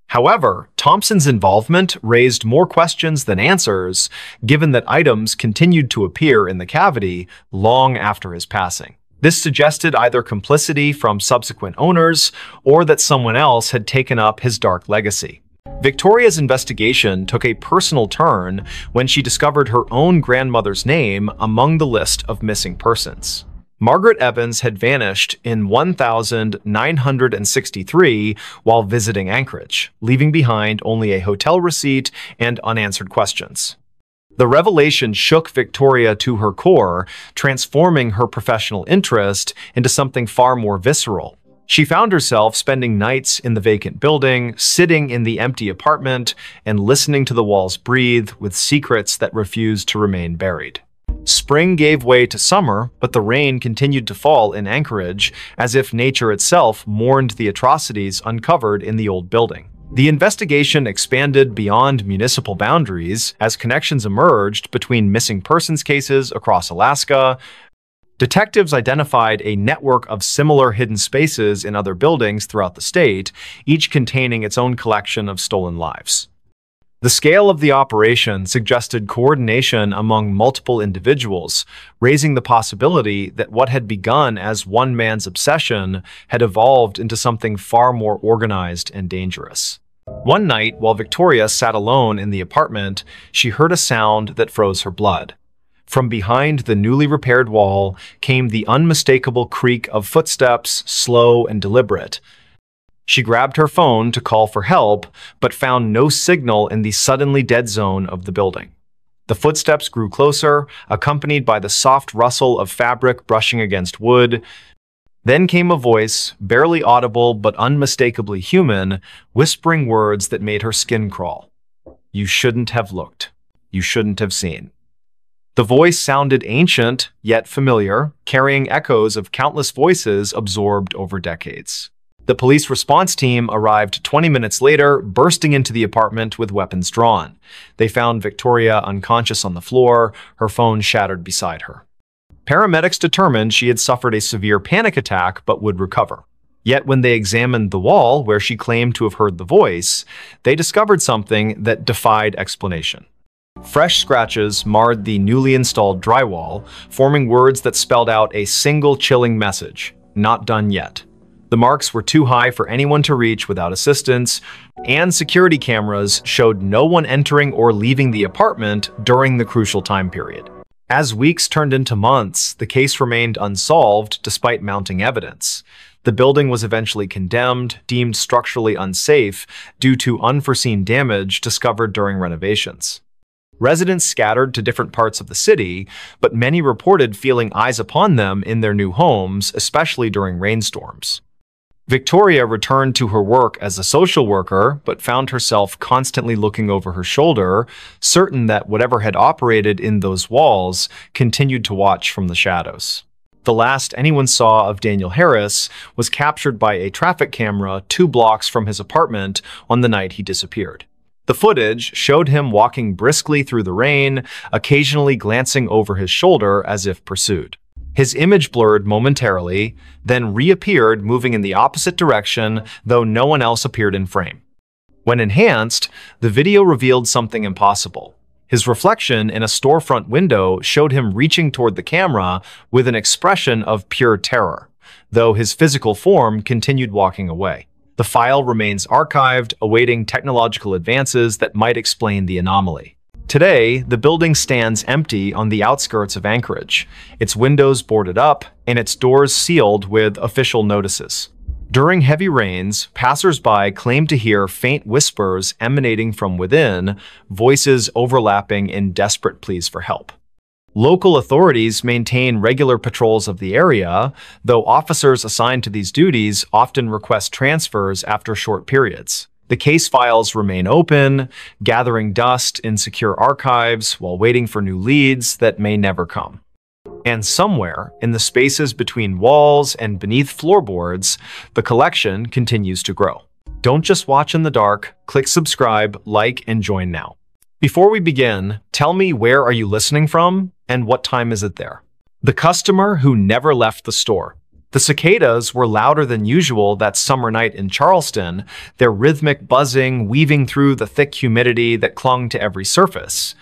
[SPEAKER 1] However, Thompson's involvement raised more questions than answers, given that items continued to appear in the cavity long after his passing. This suggested either complicity from subsequent owners or that someone else had taken up his dark legacy. Victoria's investigation took a personal turn when she discovered her own grandmother's name among the list of missing persons. Margaret Evans had vanished in 1963 while visiting Anchorage, leaving behind only a hotel receipt and unanswered questions. The revelation shook Victoria to her core, transforming her professional interest into something far more visceral. She found herself spending nights in the vacant building, sitting in the empty apartment, and listening to the walls breathe with secrets that refused to remain buried. Spring gave way to summer, but the rain continued to fall in Anchorage as if nature itself mourned the atrocities uncovered in the old building. The investigation expanded beyond municipal boundaries as connections emerged between missing persons cases across Alaska. Detectives identified a network of similar hidden spaces in other buildings throughout the state, each containing its own collection of stolen lives. The scale of the operation suggested coordination among multiple individuals, raising the possibility that what had begun as one man's obsession had evolved into something far more organized and dangerous. One night, while Victoria sat alone in the apartment, she heard a sound that froze her blood. From behind the newly repaired wall came the unmistakable creak of footsteps, slow and deliberate. She grabbed her phone to call for help, but found no signal in the suddenly dead zone of the building. The footsteps grew closer, accompanied by the soft rustle of fabric brushing against wood. Then came a voice, barely audible but unmistakably human, whispering words that made her skin crawl. "You shouldn't have looked. You shouldn't have seen." The voice sounded ancient, yet familiar, carrying echoes of countless voices absorbed over decades. The police response team arrived 20 minutes later, bursting into the apartment with weapons drawn. They found Victoria unconscious on the floor, her phone shattered beside her. Paramedics determined she had suffered a severe panic attack but would recover. Yet when they examined the wall where she claimed to have heard the voice, they discovered something that defied explanation. Fresh scratches marred the newly installed drywall, forming words that spelled out a single chilling message: "Not done yet." The marks were too high for anyone to reach without assistance, and security cameras showed no one entering or leaving the apartment during the crucial time period. As weeks turned into months, the case remained unsolved despite mounting evidence. The building was eventually condemned, deemed structurally unsafe due to unforeseen damage discovered during renovations. Residents scattered to different parts of the city, but many reported feeling eyes upon them in their new homes, especially during rainstorms. Victoria returned to her work as a social worker, but found herself constantly looking over her shoulder, certain that whatever had operated in those walls continued to watch from the shadows. The last anyone saw of Daniel Harris was captured by a traffic camera 2 blocks from his apartment on the night he disappeared. The footage showed him walking briskly through the rain, occasionally glancing over his shoulder as if pursued. His image blurred momentarily, then reappeared moving in the opposite direction, though no one else appeared in frame. When enhanced, the video revealed something impossible. His reflection in a storefront window showed him reaching toward the camera with an expression of pure terror, though his physical form continued walking away. The file remains archived, awaiting technological advances that might explain the anomaly. Today, the building stands empty on the outskirts of Anchorage, its windows boarded up and its doors sealed with official notices. During heavy rains, passers-by claim to hear faint whispers emanating from within, voices overlapping in desperate pleas for help. Local authorities maintain regular patrols of the area, though officers assigned to these duties often request transfers after short periods. The case files remain open, gathering dust in secure archives while waiting for new leads that may never come. And somewhere, in the spaces between walls and beneath floorboards, the collection continues to grow. Don't just watch in the dark, click subscribe, like, and join now. Before we begin, tell me, where are you listening from and what time is it there? The customer who never left the store. The cicadas were louder than usual that summer night in Charleston, their rhythmic buzzing weaving through the thick humidity that clung to every surface.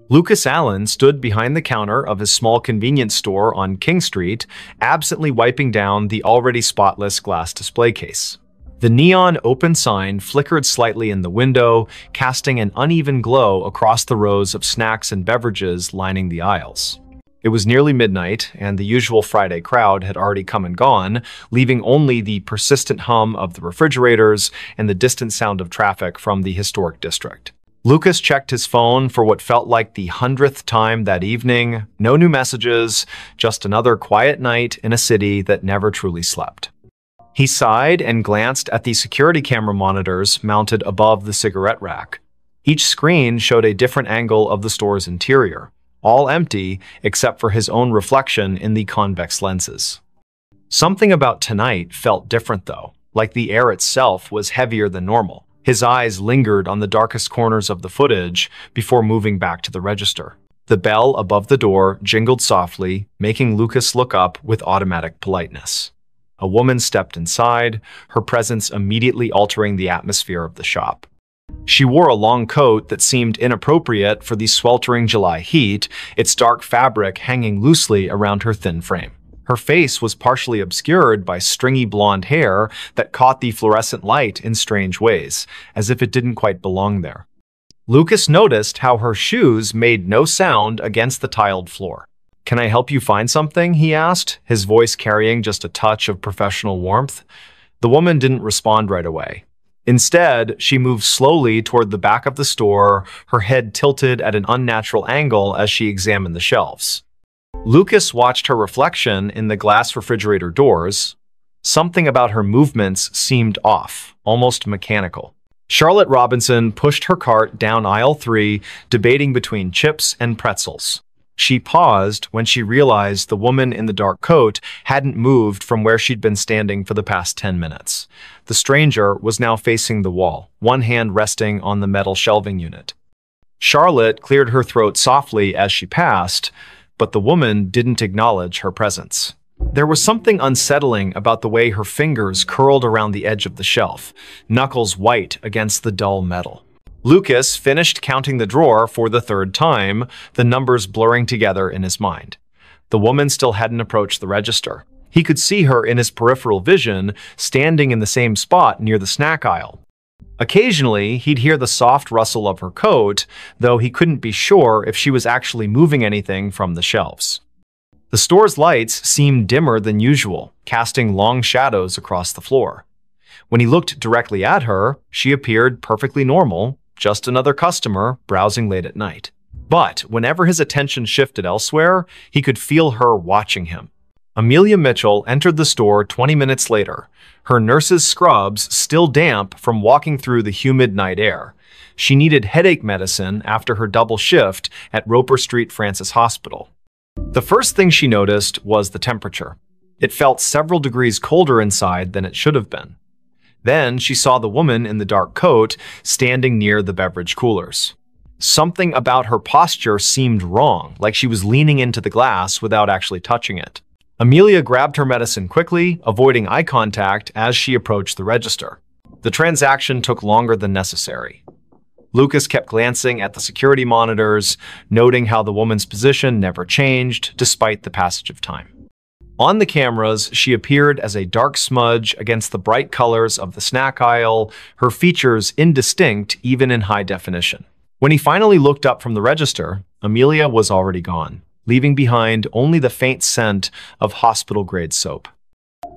[SPEAKER 1] Lucas Allen stood behind the counter of his small convenience store on King Street, absently wiping down the already spotless glass display case. The neon open sign flickered slightly in the window, casting an uneven glow across the rows of snacks and beverages lining the aisles. It was nearly midnight, and the usual Friday crowd had already come and gone, leaving only the persistent hum of the refrigerators and the distant sound of traffic from the historic district. Lucas checked his phone for what felt like the 100th time that evening. No new messages, just another quiet night in a city that never truly slept. He sighed and glanced at the security camera monitors mounted above the cigarette rack. Each screen showed a different angle of the store's interior, all empty except for his own reflection in the convex lenses. Something about tonight felt different though, like the air itself was heavier than normal. His eyes lingered on the darkest corners of the footage before moving back to the register. The bell above the door jingled softly, making Lucas look up with automatic politeness. A woman stepped inside, her presence immediately altering the atmosphere of the shop. She wore a long coat that seemed inappropriate for the sweltering July heat, its dark fabric hanging loosely around her thin frame. Her face was partially obscured by stringy blonde hair that caught the fluorescent light in strange ways, as if it didn't quite belong there. Lucas noticed how her shoes made no sound against the tiled floor. "Can I help you find something?" he asked, his voice carrying just a touch of professional warmth. The woman didn't respond right away. Instead, she moved slowly toward the back of the store, her head tilted at an unnatural angle as she examined the shelves. Lucas watched her reflection in the glass refrigerator doors. Something about her movements seemed off, almost mechanical. Charlotte Robinson pushed her cart down aisle 3, debating between chips and pretzels. She paused when she realized the woman in the dark coat hadn't moved from where she'd been standing for the past 10 minutes. The stranger was now facing the wall, one hand resting on the metal shelving unit. Charlotte cleared her throat softly as she passed, but the woman didn't acknowledge her presence. There was something unsettling about the way her fingers curled around the edge of the shelf, knuckles white against the dull metal. Lucas finished counting the drawer for the 3rd time, the numbers blurring together in his mind. The woman still hadn't approached the register. He could see her in his peripheral vision, standing in the same spot near the snack aisle. Occasionally, he'd hear the soft rustle of her coat, though he couldn't be sure if she was actually moving anything from the shelves. The store's lights seemed dimmer than usual, casting long shadows across the floor. When he looked directly at her, she appeared perfectly normal, just another customer browsing late at night. But whenever his attention shifted elsewhere, he could feel her watching him. Amelia Mitchell entered the store 20 minutes later, her nurse's scrubs still damp from walking through the humid night air. She needed headache medicine after her double shift at Roper Street Francis Hospital. The first thing she noticed was the temperature. It felt several degrees colder inside than it should have been. Then she saw the woman in the dark coat standing near the beverage coolers. Something about her posture seemed wrong, like she was leaning into the glass without actually touching it. Amelia grabbed her medicine quickly, avoiding eye contact as she approached the register. The transaction took longer than necessary. Lucas kept glancing at the security monitors, noting how the woman's position never changed despite the passage of time. On the cameras, she appeared as a dark smudge against the bright colors of the snack aisle, her features indistinct even in high definition. When he finally looked up from the register, Amelia was already gone, leaving behind only the faint scent of hospital-grade soap.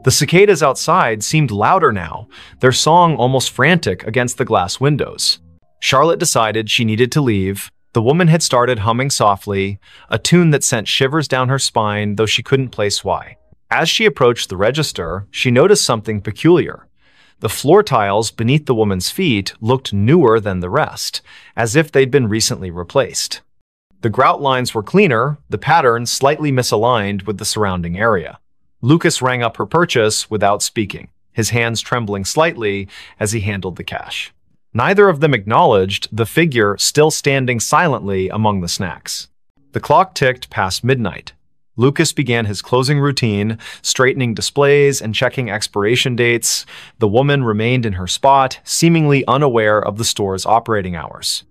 [SPEAKER 1] The cicadas outside seemed louder now, their song almost frantic against the glass windows. Charlotte decided she needed to leave. The woman had started humming softly, a tune that sent shivers down her spine, though she couldn't place why. As she approached the register, she noticed something peculiar. The floor tiles beneath the woman's feet looked newer than the rest, as if they'd been recently replaced. The grout lines were cleaner, the pattern slightly misaligned with the surrounding area. Lucas rang up her purchase without speaking, his hands trembling slightly as he handled the cash. Neither of them acknowledged the figure still standing silently among the snacks. The clock ticked past midnight. Lucas began his closing routine, straightening displays and checking expiration dates. The woman remained in her spot, seemingly unaware of the store's operating hours.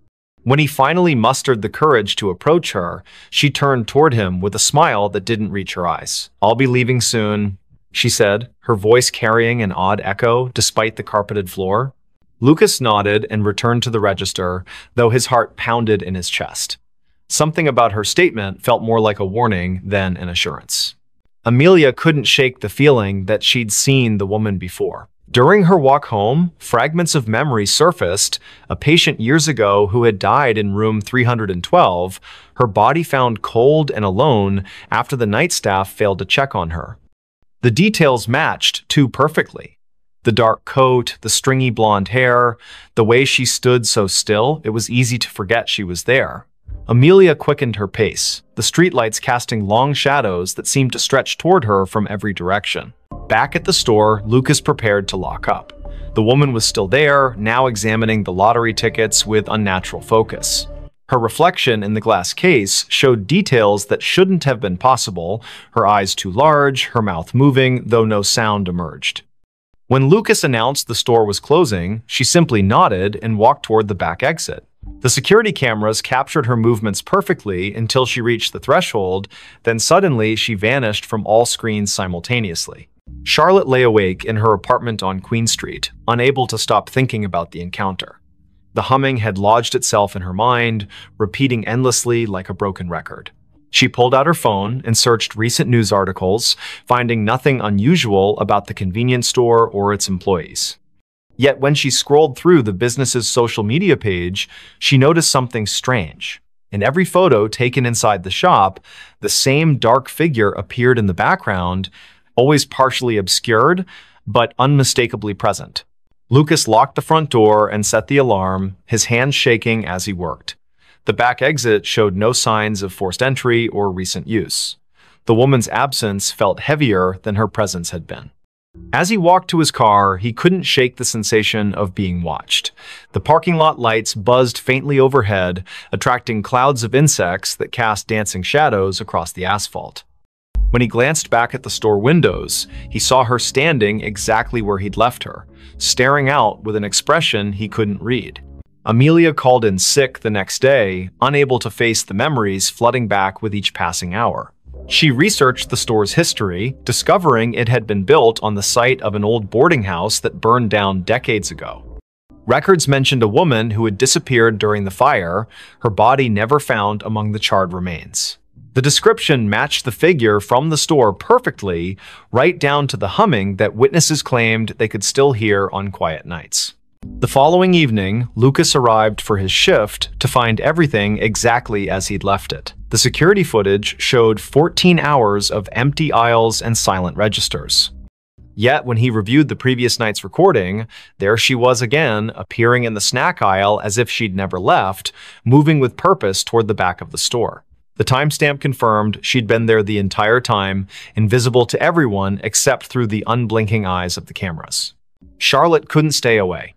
[SPEAKER 1] When he finally mustered the courage to approach her, she turned toward him with a smile that didn't reach her eyes. "I'll be leaving soon," she said, her voice carrying an odd echo despite the carpeted floor. Lucas nodded and returned to the register, though his heart pounded in his chest. Something about her statement felt more like a warning than an assurance. Amelia couldn't shake the feeling that she'd seen the woman before. During her walk home, fragments of memory surfaced. A patient years ago who had died in room 312, her body found cold and alone after the night staff failed to check on her. The details matched too perfectly. The dark coat, the stringy blonde hair, the way she stood so still, it was easy to forget she was there. Amelia quickened her pace, the streetlights casting long shadows that seemed to stretch toward her from every direction. Back at the store, Lucas prepared to lock up. The woman was still there, now examining the lottery tickets with unnatural focus. Her reflection in the glass case showed details that shouldn't have been possible, her eyes too large, her mouth moving, though no sound emerged. When Lucas announced the store was closing, she simply nodded and walked toward the back exit. The security cameras captured her movements perfectly until she reached the threshold, then suddenly she vanished from all screens simultaneously. Charlotte lay awake in her apartment on Queen Street, unable to stop thinking about the encounter. The humming had lodged itself in her mind, repeating endlessly like a broken record. She pulled out her phone and searched recent news articles, finding nothing unusual about the convenience store or its employees. Yet when she scrolled through the business's social media page, she noticed something strange. In every photo taken inside the shop, the same dark figure appeared in the background, always partially obscured, but unmistakably present. Lucas locked the front door and set the alarm, his hands shaking as he worked. The back exit showed no signs of forced entry or recent use. The woman's absence felt heavier than her presence had been. As he walked to his car, he couldn't shake the sensation of being watched. The parking lot lights buzzed faintly overhead, attracting clouds of insects that cast dancing shadows across the asphalt. When he glanced back at the store windows, he saw her standing exactly where he'd left her, staring out with an expression he couldn't read. Amelia called in sick the next day, unable to face the memories flooding back with each passing hour. She researched the store's history, discovering it had been built on the site of an old boarding house that burned down decades ago. Records mentioned a woman who had disappeared during the fire, her body never found among the charred remains. The description matched the figure from the store perfectly, right down to the humming that witnesses claimed they could still hear on quiet nights. The following evening, Lucas arrived for his shift to find everything exactly as he'd left it. The security footage showed 14 hours of empty aisles and silent registers. Yet, when he reviewed the previous night's recording, there she was again, appearing in the snack aisle as if she'd never left, moving with purpose toward the back of the store. The timestamp confirmed she'd been there the entire time, invisible to everyone except through the unblinking eyes of the cameras. Charlotte couldn't stay away.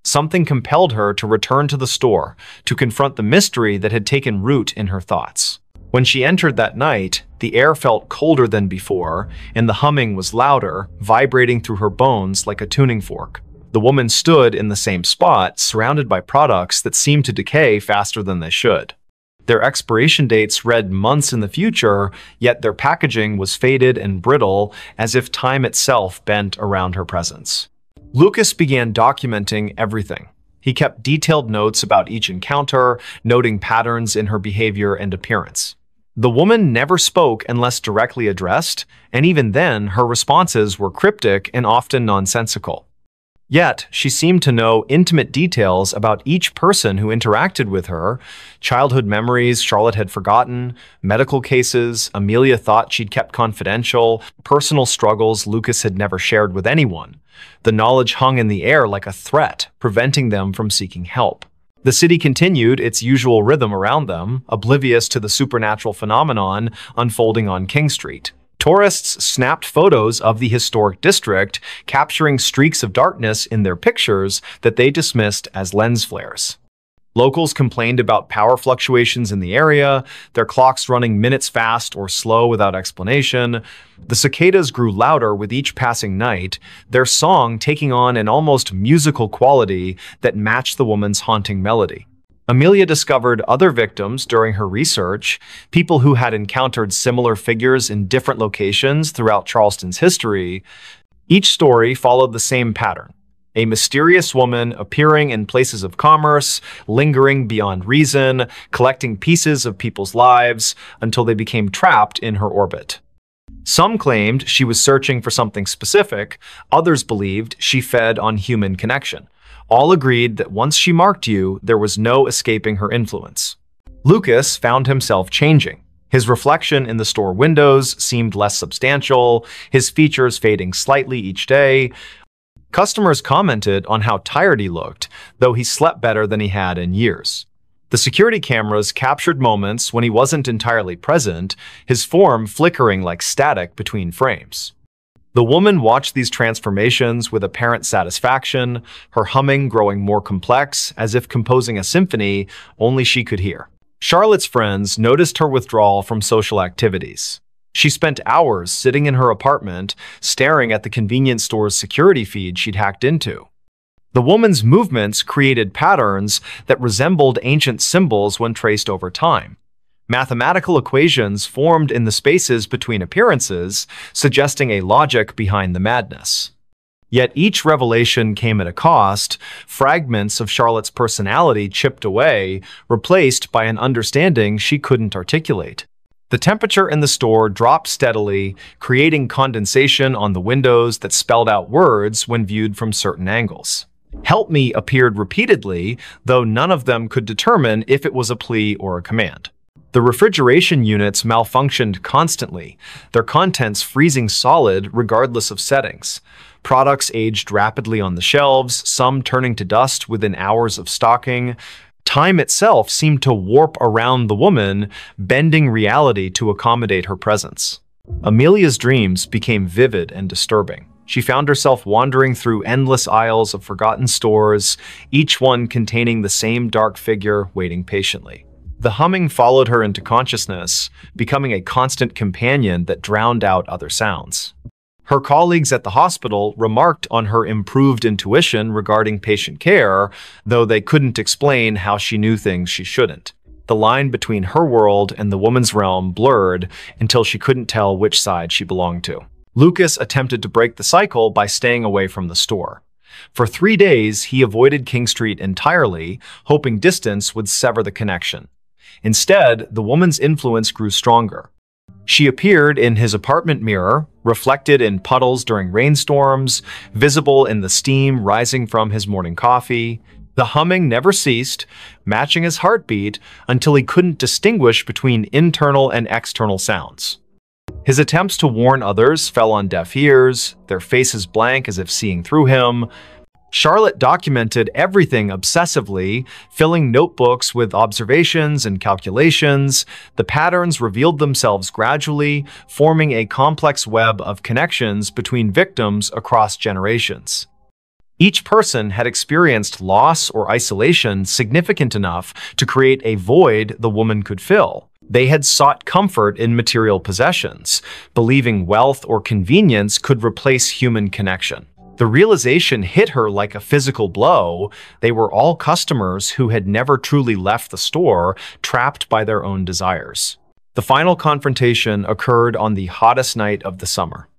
[SPEAKER 1] Something compelled her to return to the store, to confront the mystery that had taken root in her thoughts. When she entered that night, the air felt colder than before, and the humming was louder, vibrating through her bones like a tuning fork. The woman stood in the same spot, surrounded by products that seemed to decay faster than they should. Their expiration dates read months in the future, yet their packaging was faded and brittle, as if time itself bent around her presence. Lucas began documenting everything. He kept detailed notes about each encounter, noting patterns in her behavior and appearance. The woman never spoke unless directly addressed, and even then, her responses were cryptic and often nonsensical. Yet, she seemed to know intimate details about each person who interacted with her, childhood memories Charlotte had forgotten, medical cases Amelia thought she'd kept confidential, personal struggles Lucas had never shared with anyone. The knowledge hung in the air like a threat, preventing them from seeking help. The city continued its usual rhythm around them, oblivious to the supernatural phenomenon unfolding on King Street. Tourists snapped photos of the historic district, capturing streaks of darkness in their pictures that they dismissed as lens flares. Locals complained about power fluctuations in the area, their clocks running minutes fast or slow without explanation. The cicadas grew louder with each passing night, their song taking on an almost musical quality that matched the woman's haunting melody. Amelia discovered other victims during her research, people who had encountered similar figures in different locations throughout Charleston's history. Each story followed the same pattern. A mysterious woman appearing in places of commerce, lingering beyond reason, collecting pieces of people's lives until they became trapped in her orbit. Some claimed she was searching for something specific, others believed she fed on human connection. All agreed that once she marked you, there was no escaping her influence. Lucas found himself changing. His reflection in the store windows seemed less substantial, his features fading slightly each day. Customers commented on how tired he looked, though he slept better than he had in years. The security cameras captured moments when he wasn't entirely present, his form flickering like static between frames. The woman watched these transformations with apparent satisfaction, her humming growing more complex, as if composing a symphony only she could hear. Charlotte's friends noticed her withdrawal from social activities. She spent hours sitting in her apartment, staring at the convenience store's security feed she'd hacked into. The woman's movements created patterns that resembled ancient symbols when traced over time. Mathematical equations formed in the spaces between appearances, suggesting a logic behind the madness. Yet each revelation came at a cost, fragments of Charlotte's personality chipped away, replaced by an understanding she couldn't articulate. The temperature in the store dropped steadily, creating condensation on the windows that spelled out words when viewed from certain angles. "Help me" appeared repeatedly, though none of them could determine if it was a plea or a command. The refrigeration units malfunctioned constantly, their contents freezing solid regardless of settings. Products aged rapidly on the shelves, some turning to dust within hours of stocking. Time itself seemed to warp around the woman, bending reality to accommodate her presence. Amelia's dreams became vivid and disturbing. She found herself wandering through endless aisles of forgotten stores, each one containing the same dark figure waiting patiently. The humming followed her into consciousness, becoming a constant companion that drowned out other sounds. Her colleagues at the hospital remarked on her improved intuition regarding patient care, though they couldn't explain how she knew things she shouldn't. The line between her world and the woman's realm blurred until she couldn't tell which side she belonged to. Lucas attempted to break the cycle by staying away from the store. For 3 days, he avoided King Street entirely, hoping distance would sever the connection. Instead, the woman's influence grew stronger. She appeared in his apartment mirror, reflected in puddles during rainstorms, visible in the steam rising from his morning coffee. The humming never ceased, matching his heartbeat until he couldn't distinguish between internal and external sounds. His attempts to warn others fell on deaf ears, their faces blank as if seeing through him. Charlotte documented everything obsessively, filling notebooks with observations and calculations. The patterns revealed themselves gradually, forming a complex web of connections between victims across generations. Each person had experienced loss or isolation significant enough to create a void the woman could fill. They had sought comfort in material possessions, believing wealth or convenience could replace human connection. The realization hit her like a physical blow. They were all customers who had never truly left the store, trapped by their own desires. The final confrontation occurred on the hottest night of the summer.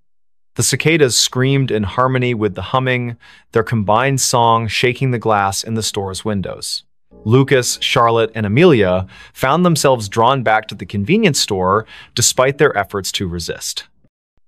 [SPEAKER 1] The cicadas screamed in harmony with the humming, their combined song shaking the glass in the store's windows. Lucas, Charlotte, and Amelia found themselves drawn back to the convenience store despite their efforts to resist.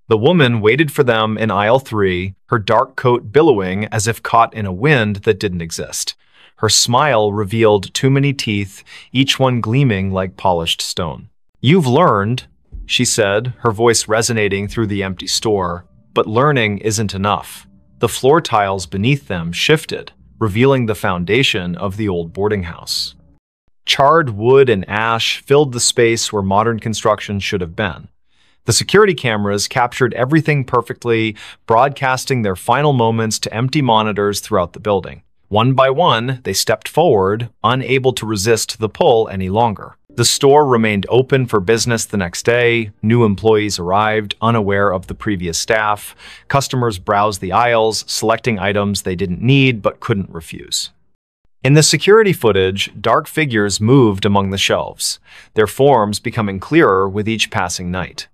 [SPEAKER 1] The woman waited for them in aisle 3, her dark coat billowing as if caught in a wind that didn't exist. Her smile revealed too many teeth, each one gleaming like polished stone. "You've learned," she said, her voice resonating through the empty store. But learning isn't enough. The floor tiles beneath them shifted, revealing the foundation of the old boarding house. Charred wood and ash filled the space where modern construction should have been. The security cameras captured everything perfectly, broadcasting their final moments to empty monitors throughout the building. One by one, they stepped forward, unable to resist the pull any longer. The store remained open for business the next day. New employees arrived, unaware of the previous staff. Customers browsed the aisles, selecting items they didn't need but couldn't refuse. In the security footage, dark figures moved among the shelves, their forms becoming clearer with each passing night.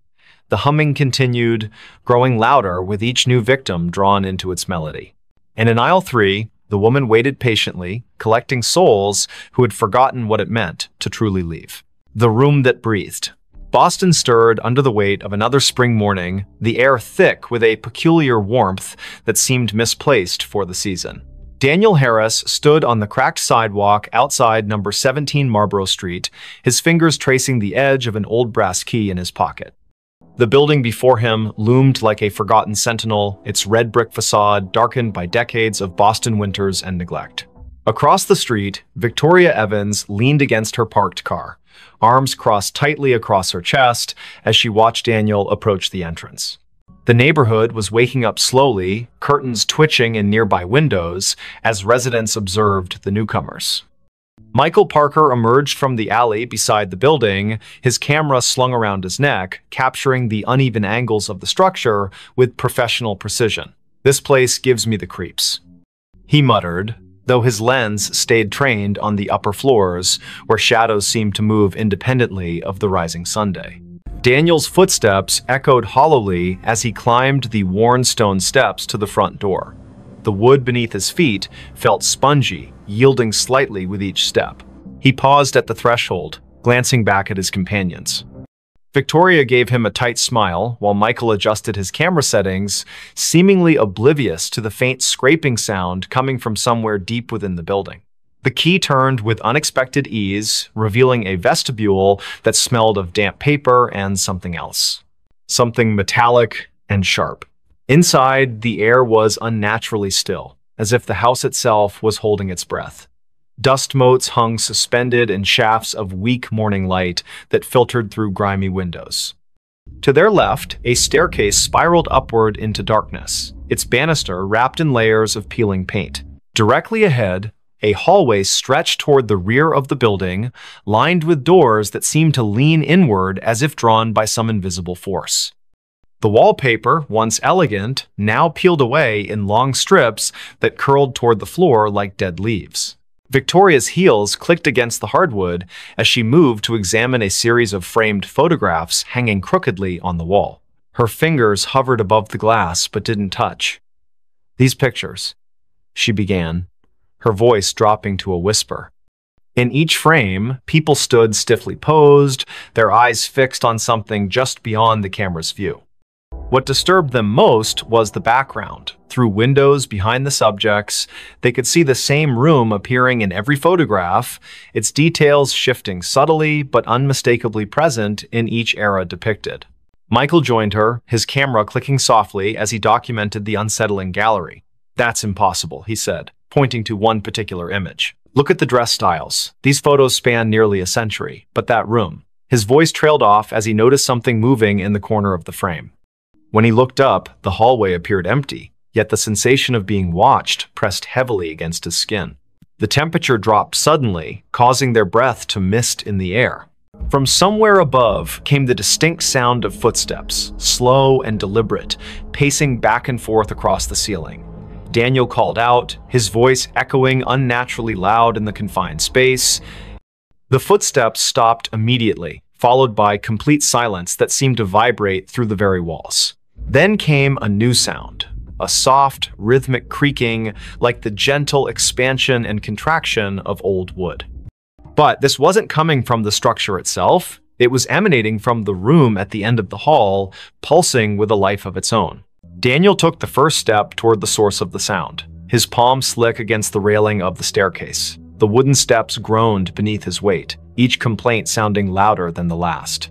[SPEAKER 1] The humming continued, growing louder with each new victim drawn into its melody. And in aisle 3, the woman waited patiently, collecting souls who had forgotten what it meant to truly leave. The room that breathed. Boston stirred under the weight of another spring morning, the air thick with a peculiar warmth that seemed misplaced for the season. Daniel Harris stood on the cracked sidewalk outside number 17 Marlborough Street, his fingers tracing the edge of an old brass key in his pocket. The building before him loomed like a forgotten sentinel, its red brick facade darkened by decades of Boston winters and neglect. Across the street, Victoria Evans leaned against her parked car, arms crossed tightly across her chest as she watched Daniel approach the entrance. The neighborhood was waking up slowly, curtains twitching in nearby windows as residents observed the newcomers. Michael Parker emerged from the alley beside the building, his camera slung around his neck, capturing the uneven angles of the structure with professional precision. "This place gives me the creeps," he muttered, though his lens stayed trained on the upper floors, where shadows seemed to move independently of the rising Sunday. Daniel's footsteps echoed hollowly as he climbed the worn stone steps to the front door. The wood beneath his feet felt spongy, yielding slightly with each step. He paused at the threshold, glancing back at his companions. Victoria gave him a tight smile while Michael adjusted his camera settings, seemingly oblivious to the faint scraping sound coming from somewhere deep within the building. The key turned with unexpected ease, revealing a vestibule that smelled of damp paper and something else. Something metallic and sharp. Inside, the air was unnaturally still, as if the house itself was holding its breath. Dust motes hung suspended in shafts of weak morning light that filtered through grimy windows. To their left, a staircase spiraled upward into darkness, its banister wrapped in layers of peeling paint. Directly ahead, a hallway stretched toward the rear of the building, lined with doors that seemed to lean inward as if drawn by some invisible force. The wallpaper, once elegant, now peeled away in long strips that curled toward the floor like dead leaves. Victoria's heels clicked against the hardwood as she moved to examine a series of framed photographs hanging crookedly on the wall. Her fingers hovered above the glass but didn't touch. "These pictures," she began, her voice dropping to a whisper. In each frame, people stood stiffly posed, their eyes fixed on something just beyond the camera's view. What disturbed them most was the background. Through windows behind the subjects, they could see the same room appearing in every photograph, its details shifting subtly but unmistakably present in each era depicted. Michael joined her, his camera clicking softly as he documented the unsettling gallery. "That's impossible," he said, pointing to one particular image. "Look at the dress styles. These photos span nearly a century, but that room." His voice trailed off as he noticed something moving in the corner of the frame. When he looked up, the hallway appeared empty, yet the sensation of being watched pressed heavily against his skin. The temperature dropped suddenly, causing their breath to mist in the air. From somewhere above came the distinct sound of footsteps, slow and deliberate, pacing back and forth across the ceiling. Daniel called out, his voice echoing unnaturally loud in the confined space. The footsteps stopped immediately, followed by complete silence that seemed to vibrate through the very walls. Then came a new sound, a soft, rhythmic creaking like the gentle expansion and contraction of old wood. But this wasn't coming from the structure itself. It was emanating from the room at the end of the hall, pulsing with a life of its own. Daniel took the first step toward the source of the sound, his palm slick against the railing of the staircase. The wooden steps groaned beneath his weight, each complaint sounding louder than the last.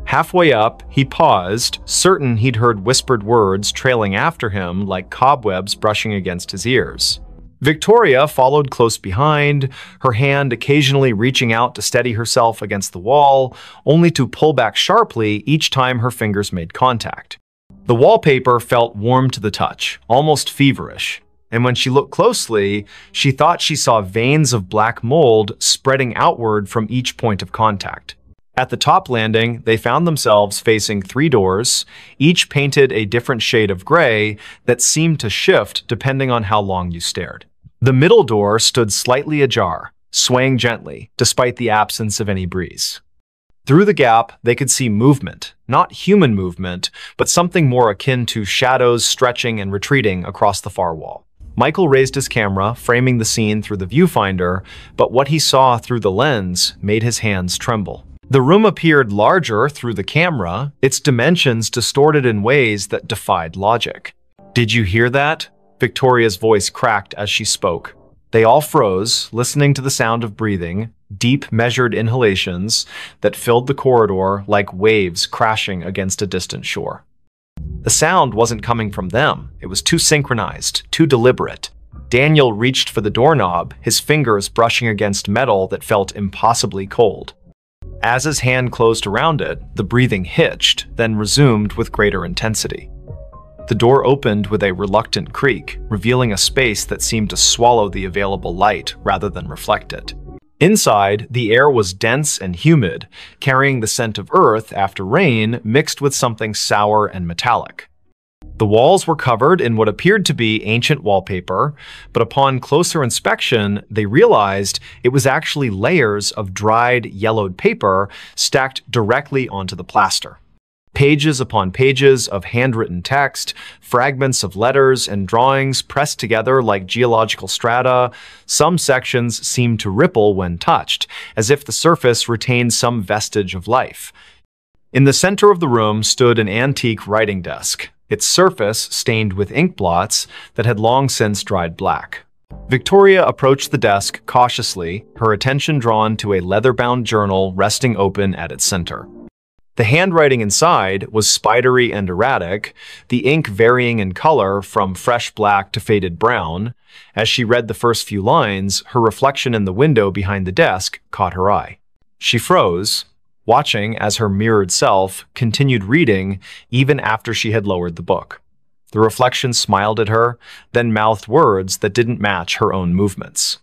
[SPEAKER 1] Halfway up, he paused, certain he'd heard whispered words trailing after him like cobwebs brushing against his ears. Victoria followed close behind, her hand occasionally reaching out to steady herself against the wall, only to pull back sharply each time her fingers made contact. The wallpaper felt warm to the touch, almost feverish, and when she looked closely, she thought she saw veins of black mold spreading outward from each point of contact. At the top landing, they found themselves facing 3 doors, each painted a different shade of gray that seemed to shift depending on how long you stared. The middle door stood slightly ajar, swaying gently, despite the absence of any breeze. Through the gap, they could see movement, not human movement, but something more akin to shadows stretching and retreating across the far wall. Michael raised his camera, framing the scene through the viewfinder, but what he saw through the lens made his hands tremble. The room appeared larger through the camera, its dimensions distorted in ways that defied logic. "Did you hear that?" Victoria's voice cracked as she spoke. They all froze, listening to the sound of breathing, deep, measured inhalations that filled the corridor like waves crashing against a distant shore. The sound wasn't coming from them. It was too synchronized, too deliberate. Daniel reached for the doorknob, his fingers brushing against metal that felt impossibly cold. As his hand closed around it, the breathing hitched, then resumed with greater intensity. The door opened with a reluctant creak, revealing a space that seemed to swallow the available light rather than reflect it. Inside, the air was dense and humid, carrying the scent of earth after rain mixed with something sour and metallic. The walls were covered in what appeared to be ancient wallpaper, but upon closer inspection, they realized it was actually layers of dried, yellowed paper stacked directly onto the plaster. Pages upon pages of handwritten text, fragments of letters and drawings pressed together like geological strata. Some sections seemed to ripple when touched, as if the surface retained some vestige of life. In the center of the room stood an antique writing desk, its surface stained with ink blots that had long since dried black. Victoria approached the desk cautiously, her attention drawn to a leather-bound journal resting open at its center. The handwriting inside was spidery and erratic, the ink varying in color from fresh black to faded brown. As she read the first few lines, her reflection in the window behind the desk caught her eye. She froze, watching as her mirrored self continued reading even after she had lowered the book. The reflection smiled at her, then mouthed words that didn't match her own movements.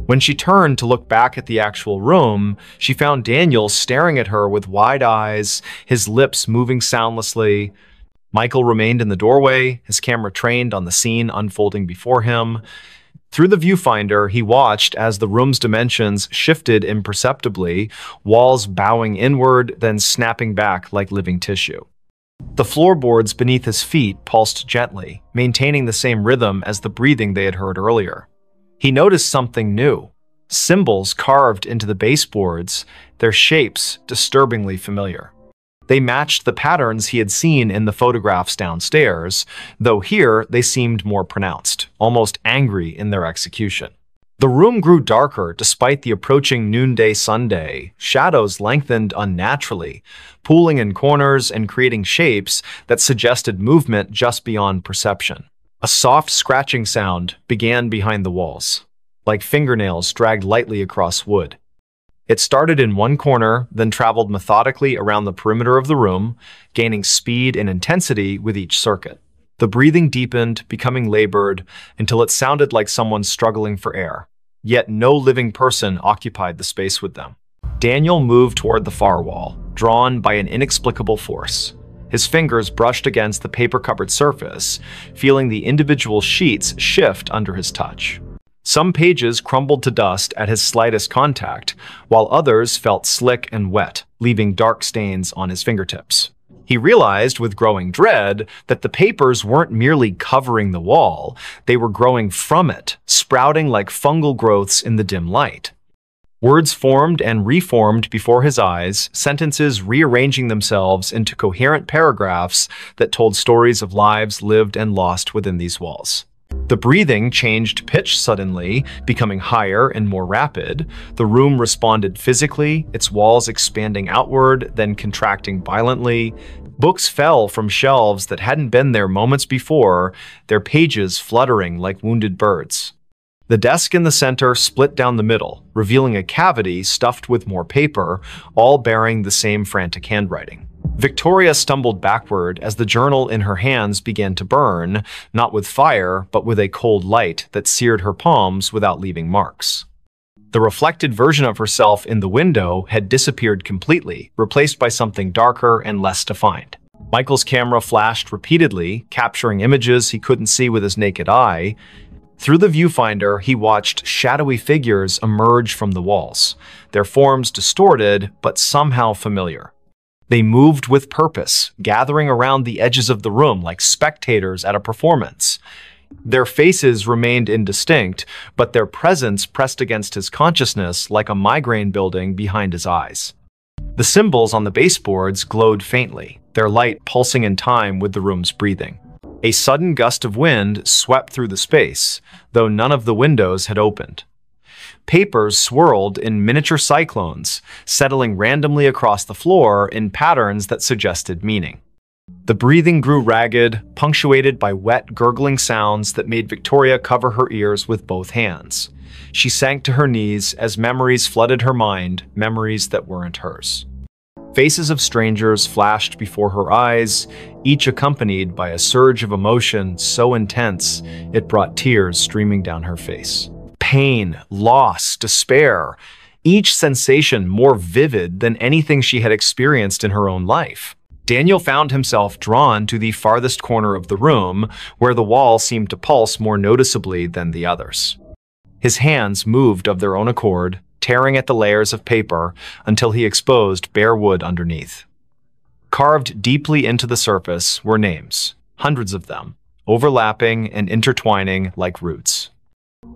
[SPEAKER 1] When she turned to look back at the actual room, she found Daniel staring at her with wide eyes, his lips moving soundlessly. Michael remained in the doorway, his camera trained on the scene unfolding before him. Through the viewfinder, he watched as the room's dimensions shifted imperceptibly, walls bowing inward, then snapping back like living tissue. The floorboards beneath his feet pulsed gently, maintaining the same rhythm as the breathing they had heard earlier. He noticed something new. Symbols carved into the baseboards, their shapes disturbingly familiar. They matched the patterns he had seen in the photographs downstairs, though here they seemed more pronounced, almost angry in their execution. The room grew darker despite the approaching noonday sunday. Shadows lengthened unnaturally, pooling in corners and creating shapes that suggested movement just beyond perception. A soft scratching sound began behind the walls, like fingernails dragged lightly across wood. It started in one corner, then traveled methodically around the perimeter of the room, gaining speed and intensity with each circuit. The breathing deepened, becoming labored, until it sounded like someone struggling for air. Yet no living person occupied the space with them. Daniel moved toward the far wall, drawn by an inexplicable force. His fingers brushed against the paper-covered surface, feeling the individual sheets shift under his touch. Some pages crumbled to dust at his slightest contact, while others felt slick and wet, leaving dark stains on his fingertips. He realized with growing dread that the papers weren't merely covering the wall, they were growing from it, sprouting like fungal growths in the dim light. Words formed and reformed before his eyes, sentences rearranging themselves into coherent paragraphs that told stories of lives lived and lost within these walls. The breathing changed pitch suddenly, becoming higher and more rapid. The room responded physically, its walls expanding outward, then contracting violently. Books fell from shelves that hadn't been there moments before, their pages fluttering like wounded birds. The desk in the center split down the middle, revealing a cavity stuffed with more paper, all bearing the same frantic handwriting. Victoria stumbled backward as the journal in her hands began to burn, not with fire, but with a cold light that seared her palms without leaving marks. The reflected version of herself in the window had disappeared completely, replaced by something darker and less defined. Michael's camera flashed repeatedly, capturing images he couldn't see with his naked eye. Through the viewfinder, he watched shadowy figures emerge from the walls, their forms distorted but somehow familiar. They moved with purpose, gathering around the edges of the room like spectators at a performance. Their faces remained indistinct, but their presence pressed against his consciousness like a migraine building behind his eyes. The symbols on the baseboards glowed faintly, their light pulsing in time with the room's breathing. A sudden gust of wind swept through the space, though none of the windows had opened. Papers swirled in miniature cyclones, settling randomly across the floor in patterns that suggested meaning. The breathing grew ragged, punctuated by wet, gurgling sounds that made Victoria cover her ears with both hands. She sank to her knees as memories flooded her mind, memories that weren't hers. Faces of strangers flashed before her eyes, each accompanied by a surge of emotion so intense it brought tears streaming down her face. Pain, loss, despair, each sensation more vivid than anything she had experienced in her own life. Daniel found himself drawn to the farthest corner of the room, where the wall seemed to pulse more noticeably than the others. His hands moved of their own accord, tearing at the layers of paper until he exposed bare wood underneath. Carved deeply into the surface were names, hundreds of them, overlapping and intertwining like roots.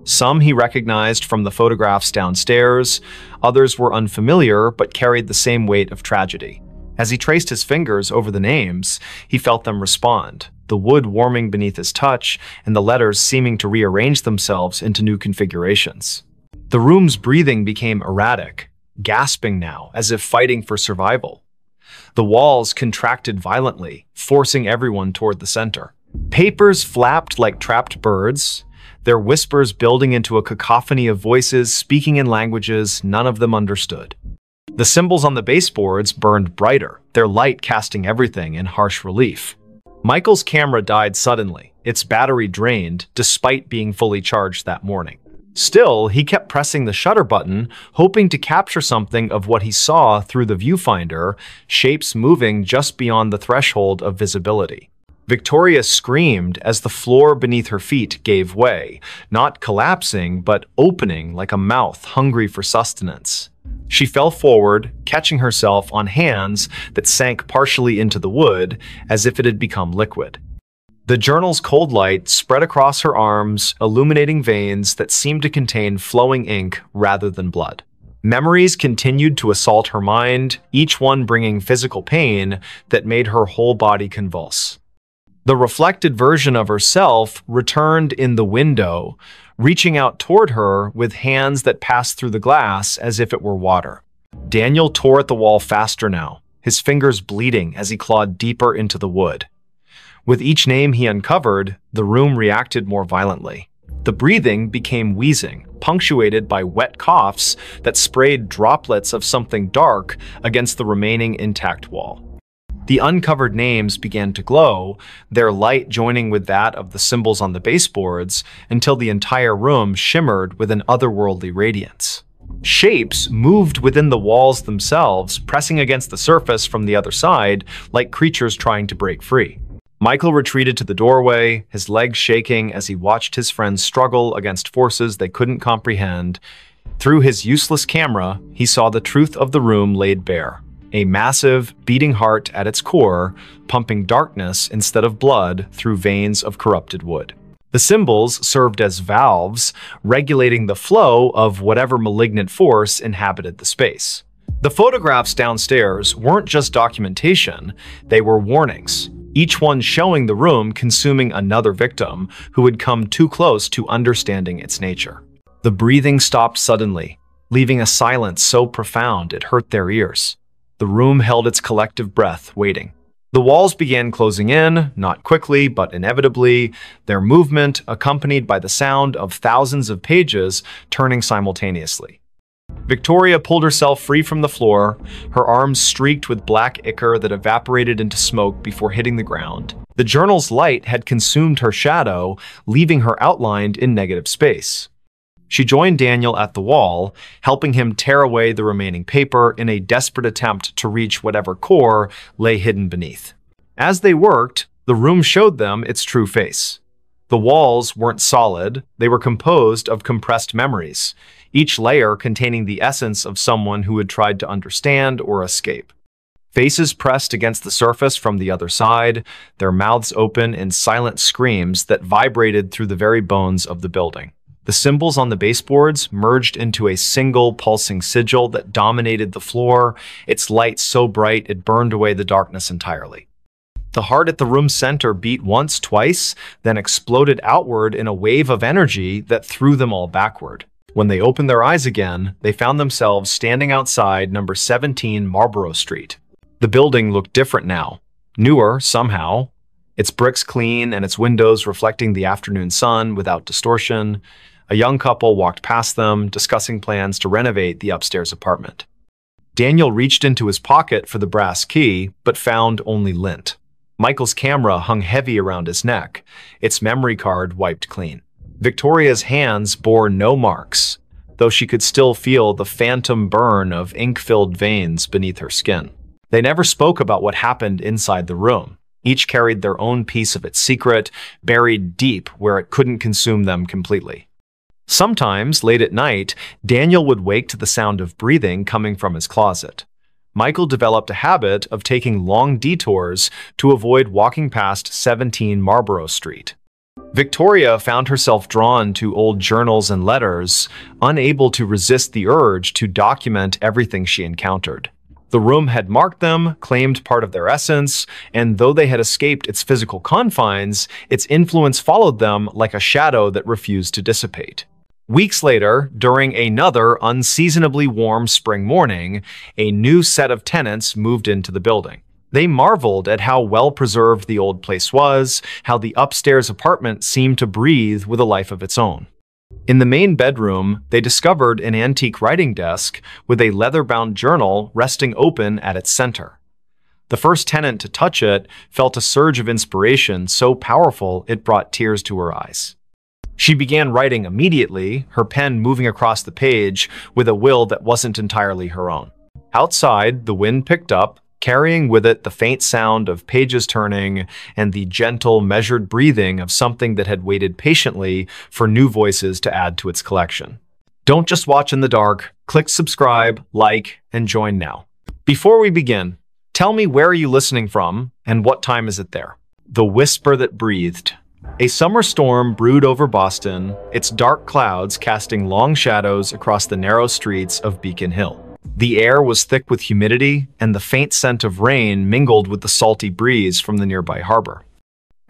[SPEAKER 1] Some he recognized from the photographs downstairs, others were unfamiliar but carried the same weight of tragedy. As he traced his fingers over the names, he felt them respond, the wood warming beneath his touch and the letters seeming to rearrange themselves into new configurations. The room's breathing became erratic, gasping now as if fighting for survival. The walls contracted violently, forcing everyone toward the center. Papers flapped like trapped birds, their whispers building into a cacophony of voices speaking in languages none of them understood. The symbols on the baseboards burned brighter, their light casting everything in harsh relief. Michael's camera died suddenly, its battery drained despite being fully charged that morning. Still, he kept pressing the shutter button, hoping to capture something of what he saw through the viewfinder, shapes moving just beyond the threshold of visibility. Victoria screamed as the floor beneath her feet gave way, not collapsing, but opening like a mouth hungry for sustenance. She fell forward, catching herself on hands that sank partially into the wood as if it had become liquid. The journal's cold light spread across her arms, illuminating veins that seemed to contain flowing ink rather than blood. Memories continued to assault her mind, each one bringing physical pain that made her whole body convulse. The reflected version of herself returned in the window, reaching out toward her with hands that passed through the glass as if it were water. Daniel tore at the wall faster now, his fingers bleeding as he clawed deeper into the wood. With each name he uncovered, the room reacted more violently. The breathing became wheezing, punctuated by wet coughs that sprayed droplets of something dark against the remaining intact wall. The uncovered names began to glow, their light joining with that of the symbols on the baseboards until the entire room shimmered with an otherworldly radiance. Shapes moved within the walls themselves, pressing against the surface from the other side like creatures trying to break free. Michael retreated to the doorway, his legs shaking as he watched his friends struggle against forces they couldn't comprehend. Through his useless camera, he saw the truth of the room laid bare. A massive, beating heart at its core, pumping darkness instead of blood through veins of corrupted wood. The symbols served as valves, regulating the flow of whatever malignant force inhabited the space. The photographs downstairs weren't just documentation, they were warnings, each one showing the room consuming another victim who had come too close to understanding its nature. The breathing stopped suddenly, leaving a silence so profound it hurt their ears. The room held its collective breath, waiting. The walls began closing in, not quickly, but inevitably, their movement accompanied by the sound of thousands of pages turning simultaneously. Victoria pulled herself free from the floor, her arms streaked with black ichor that evaporated into smoke before hitting the ground. The journal's light had consumed her shadow, leaving her outlined in negative space. She joined Daniel at the wall, helping him tear away the remaining paper in a desperate attempt to reach whatever core lay hidden beneath. As they worked, the room showed them its true face. The walls weren't solid, they were composed of compressed memories, each layer containing the essence of someone who had tried to understand or escape. Faces pressed against the surface from the other side, their mouths open in silent screams that vibrated through the very bones of the building. The symbols on the baseboards merged into a single pulsing sigil that dominated the floor, its light so bright it burned away the darkness entirely. The heart at the room's center beat once, twice, then exploded outward in a wave of energy that threw them all backward. When they opened their eyes again, they found themselves standing outside number 17 Marlborough Street. The building looked different now, newer somehow, its bricks clean and its windows reflecting the afternoon sun without distortion. A young couple walked past them, discussing plans to renovate the upstairs apartment. Daniel reached into his pocket for the brass key, but found only lint. Michael's camera hung heavy around his neck, its memory card wiped clean. Victoria's hands bore no marks, though she could still feel the phantom burn of ink-filled veins beneath her skin. They never spoke about what happened inside the room. Each carried their own piece of its secret, buried deep where it couldn't consume them completely. Sometimes, late at night, Daniel would wake to the sound of breathing coming from his closet. Michael developed a habit of taking long detours to avoid walking past 17 Marlborough Street. Victoria found herself drawn to old journals and letters, unable to resist the urge to document everything she encountered. The room had marked them, claimed part of their essence, and though they had escaped its physical confines, its influence followed them like a shadow that refused to dissipate. Weeks later, during another unseasonably warm spring morning, a new set of tenants moved into the building. They marveled at how well-preserved the old place was, how the upstairs apartment seemed to breathe with a life of its own. In the main bedroom, they discovered an antique writing desk with a leather-bound journal resting open at its center. The first tenant to touch it felt a surge of inspiration so powerful it brought tears to her eyes. She began writing immediately, her pen moving across the page with a will that wasn't entirely her own. Outside, the wind picked up, carrying with it the faint sound of pages turning and the gentle, measured breathing of something that had waited patiently for new voices to add to its collection. Don't just watch in the dark. Click subscribe, like, and join now. Before we begin, tell me, where are you listening from and what time is it there? The whisper that breathed. A summer storm brewed over Boston, its dark clouds casting long shadows across the narrow streets of Beacon Hill. The air was thick with humidity, and the faint scent of rain mingled with the salty breeze from the nearby harbor.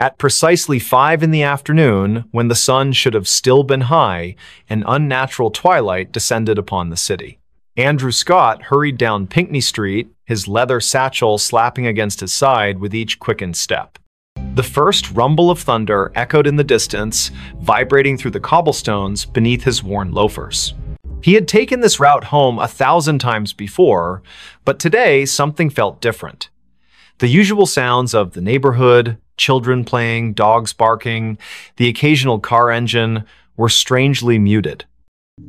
[SPEAKER 1] At precisely 5 in the afternoon, when the sun should have still been high, an unnatural twilight descended upon the city. Andrew Scott hurried down Pinckney Street, his leather satchel slapping against his side with each quickened step. The first rumble of thunder echoed in the distance, vibrating through the cobblestones beneath his worn loafers. He had taken this route home 1,000 times before, but today something felt different. The usual sounds of the neighborhood, children playing, dogs barking, the occasional car engine, were strangely muted.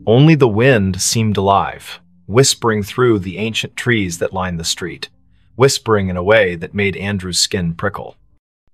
[SPEAKER 1] Only the wind seemed alive, whispering through the ancient trees that lined the street, whispering in a way that made Andrew's skin prickle.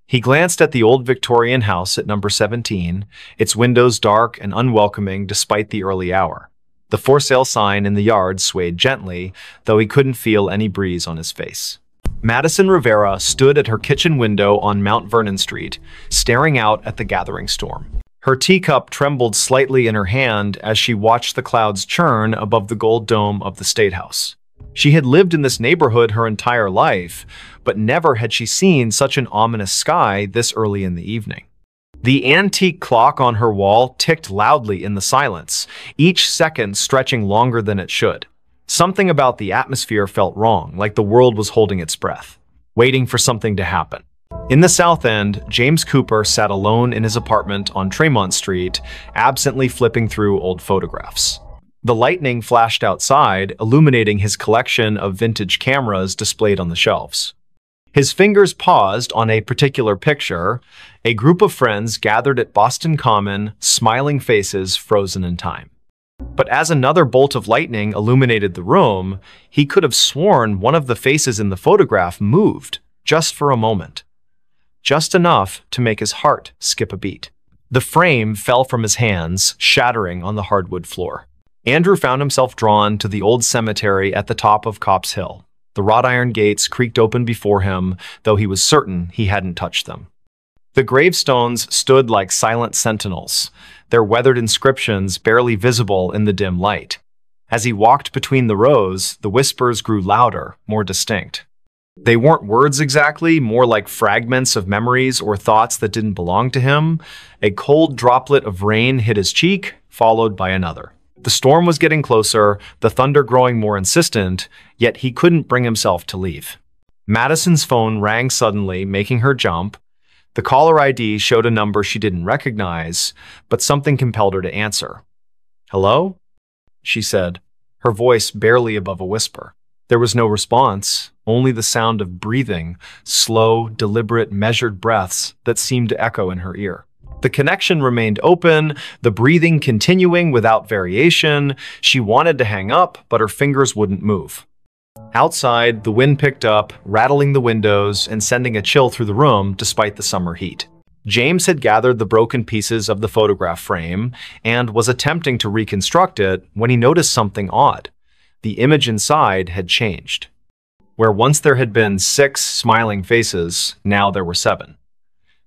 [SPEAKER 1] He glanced at the old Victorian house at number 17, its windows dark and unwelcoming despite the early hour. The for sale sign in the yard swayed gently, though he couldn't feel any breeze on his face. Madison Rivera stood at her kitchen window on Mount Vernon Street, staring out at the gathering storm. Her teacup trembled slightly in her hand as she watched the clouds churn above the gold dome of the State House. She had lived in this neighborhood her entire life, but never had she seen such an ominous sky this early in the evening. The antique clock on her wall ticked loudly in the silence, each second stretching longer than it should. Something about the atmosphere felt wrong, like the world was holding its breath, waiting for something to happen. In the South End, James Cooper sat alone in his apartment on Tremont Street, absently flipping through old photographs. The lightning flashed outside, illuminating his collection of vintage cameras displayed on the shelves. His fingers paused on a particular picture, a group of friends gathered at Boston Common, smiling faces frozen in time. But as another bolt of lightning illuminated the room, he could have sworn one of the faces in the photograph moved, just for a moment. Just enough to make his heart skip a beat. The frame fell from his hands, shattering on the hardwood floor. Andrew found himself drawn to the old cemetery at the top of Copp's Hill. The wrought iron gates creaked open before him, though he was certain he hadn't touched them. The gravestones stood like silent sentinels, their weathered inscriptions barely visible in the dim light. As he walked between the rows, the whispers grew louder, more distinct. They weren't words exactly, more like fragments of memories or thoughts that didn't belong to him. A cold droplet of rain hit his cheek, followed by another. The storm was getting closer, the thunder growing more insistent, yet he couldn't bring himself to leave. Madison's phone rang suddenly, making her jump. The caller ID showed a number she didn't recognize, but something compelled her to answer. "Hello?" she said, her voice barely above a whisper. There was no response, only the sound of breathing, slow, deliberate, measured breaths that seemed to echo in her ear. The connection remained open, the breathing continuing without variation. She wanted to hang up, but her fingers wouldn't move. Outside, the wind picked up, rattling the windows and sending a chill through the room despite the summer heat. James had gathered the broken pieces of the photograph frame and was attempting to reconstruct it when he noticed something odd. The image inside had changed. Where once there had been 6 smiling faces, now there were 7.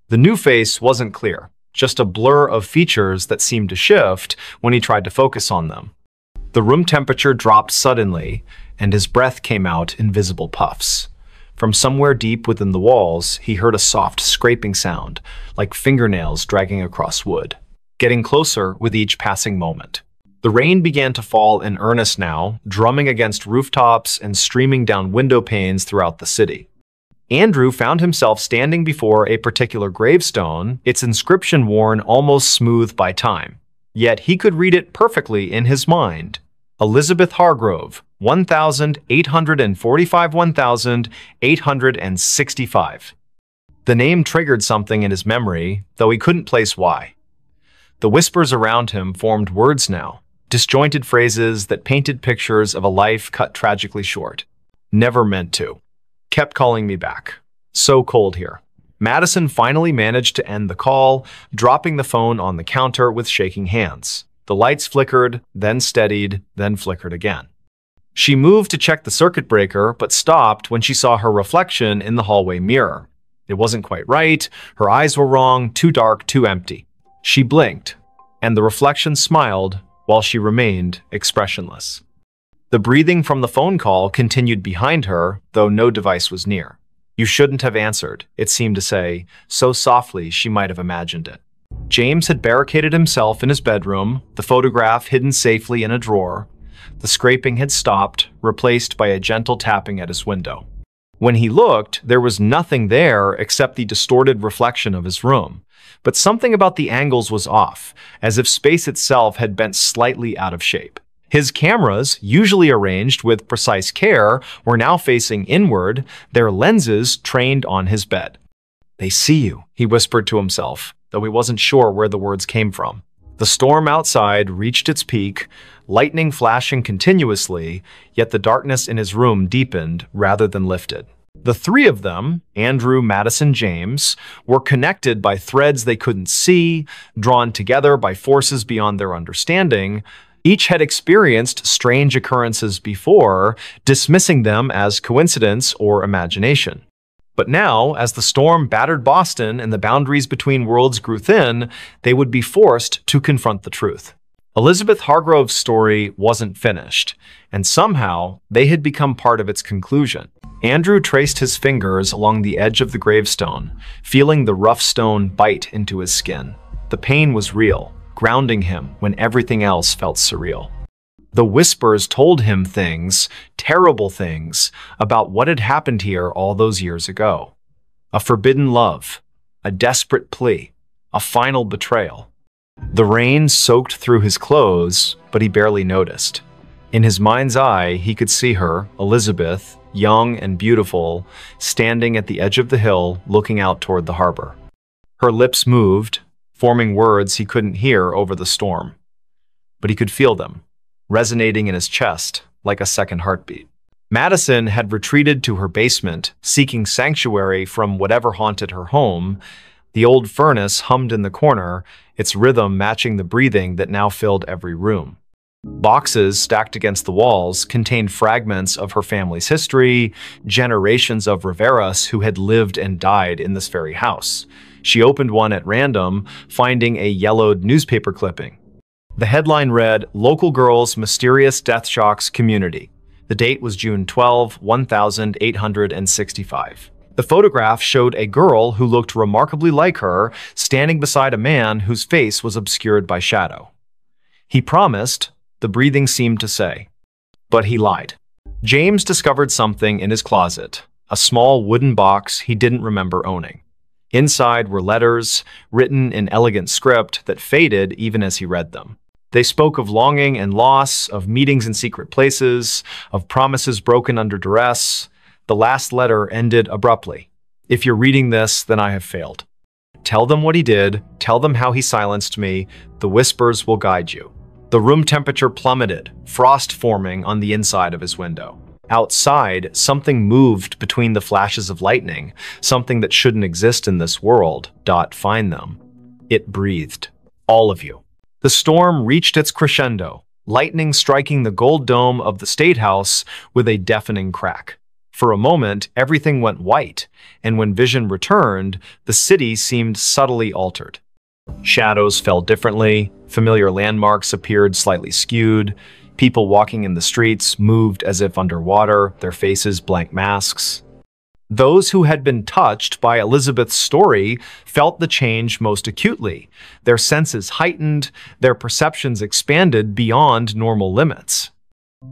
[SPEAKER 1] The new face wasn't clear, just a blur of features that seemed to shift when he tried to focus on them. The room temperature dropped suddenly, and his breath came out in visible puffs. From somewhere deep within the walls, he heard a soft scraping sound, like fingernails dragging across wood, getting closer with each passing moment. The rain began to fall in earnest now, drumming against rooftops and streaming down window panes throughout the city. Andrew found himself standing before a particular gravestone, its inscription worn almost smooth by time. Yet he could read it perfectly in his mind. Elizabeth Hargrove, 1845–1865. The name triggered something in his memory, though he couldn't place why. The whispers around him formed words now, disjointed phrases that painted pictures of a life cut tragically short. Never meant to. Kept calling me back. So cold here. Madison finally managed to end the call, dropping the phone on the counter with shaking hands. The lights flickered, then steadied, then flickered again. She moved to check the circuit breaker, but stopped when she saw her reflection in the hallway mirror. It wasn't quite right, her eyes were wrong, too dark, too empty. She blinked, and the reflection smiled while she remained expressionless. The breathing from the phone call continued behind her, though no device was near. "You shouldn't have answered," it seemed to say, so softly she might have imagined it. James had barricaded himself in his bedroom, the photograph hidden safely in a drawer. The scraping had stopped, replaced by a gentle tapping at his window. When he looked, there was nothing there except the distorted reflection of his room. But something about the angles was off, as if space itself had bent slightly out of shape. His cameras, usually arranged with precise care, were now facing inward, their lenses trained on his bed. "They see you," he whispered to himself, though he wasn't sure where the words came from. The storm outside reached its peak, lightning flashing continuously, yet the darkness in his room deepened rather than lifted. The 3 of them, Andrew, Madison, James, were connected by threads they couldn't see, drawn together by forces beyond their understanding. Each had experienced strange occurrences before, dismissing them as coincidence or imagination. But now, as the storm battered Boston and the boundaries between worlds grew thin, they would be forced to confront the truth. Elizabeth Hargrove's story wasn't finished, and somehow they had become part of its conclusion. Andrew traced his fingers along the edge of the gravestone, feeling the rough stone bite into his skin. The pain was real, grounding him when everything else felt surreal. The whispers told him things, terrible things, about what had happened here all those years ago. A forbidden love, a desperate plea, a final betrayal. The rain soaked through his clothes, but he barely noticed. In his mind's eye, he could see her, Elizabeth, young and beautiful, standing at the edge of the hill, looking out toward the harbor. Her lips moved, forming words he couldn't hear over the storm. But he could feel them, resonating in his chest like a second heartbeat. Madison had retreated to her basement, seeking sanctuary from whatever haunted her home. The old furnace hummed in the corner, its rhythm matching the breathing that now filled every room. Boxes stacked against the walls contained fragments of her family's history, generations of Riveras who had lived and died in this very house. She opened one at random, finding a yellowed newspaper clipping. The headline read, "Local Girls' Mysterious Death Shocks Community." The date was June 12, 1865. The photograph showed a girl who looked remarkably like her, standing beside a man whose face was obscured by shadow. He promised, the breathing seemed to say. But he lied. James discovered something in his closet, a small wooden box he didn't remember owning. Inside were letters, written in elegant script that faded even as he read them. They spoke of longing and loss, of meetings in secret places, of promises broken under duress. The last letter ended abruptly. "If you're reading this, then I have failed. Tell them what he did, tell them how he silenced me, the whispers will guide you." The room temperature plummeted, frost forming on the inside of his window. Outside, something moved between the flashes of lightning, something that shouldn't exist in this world. Find them. It breathed. All of you. The storm reached its crescendo, lightning striking the gold dome of the State House with a deafening crack. For a moment, everything went white, and when vision returned, the city seemed subtly altered. Shadows fell differently, familiar landmarks appeared slightly skewed, people walking in the streets moved as if underwater, their faces blank masks. Those who had been touched by Elizabeth's story felt the change most acutely. Their senses heightened, their perceptions expanded beyond normal limits.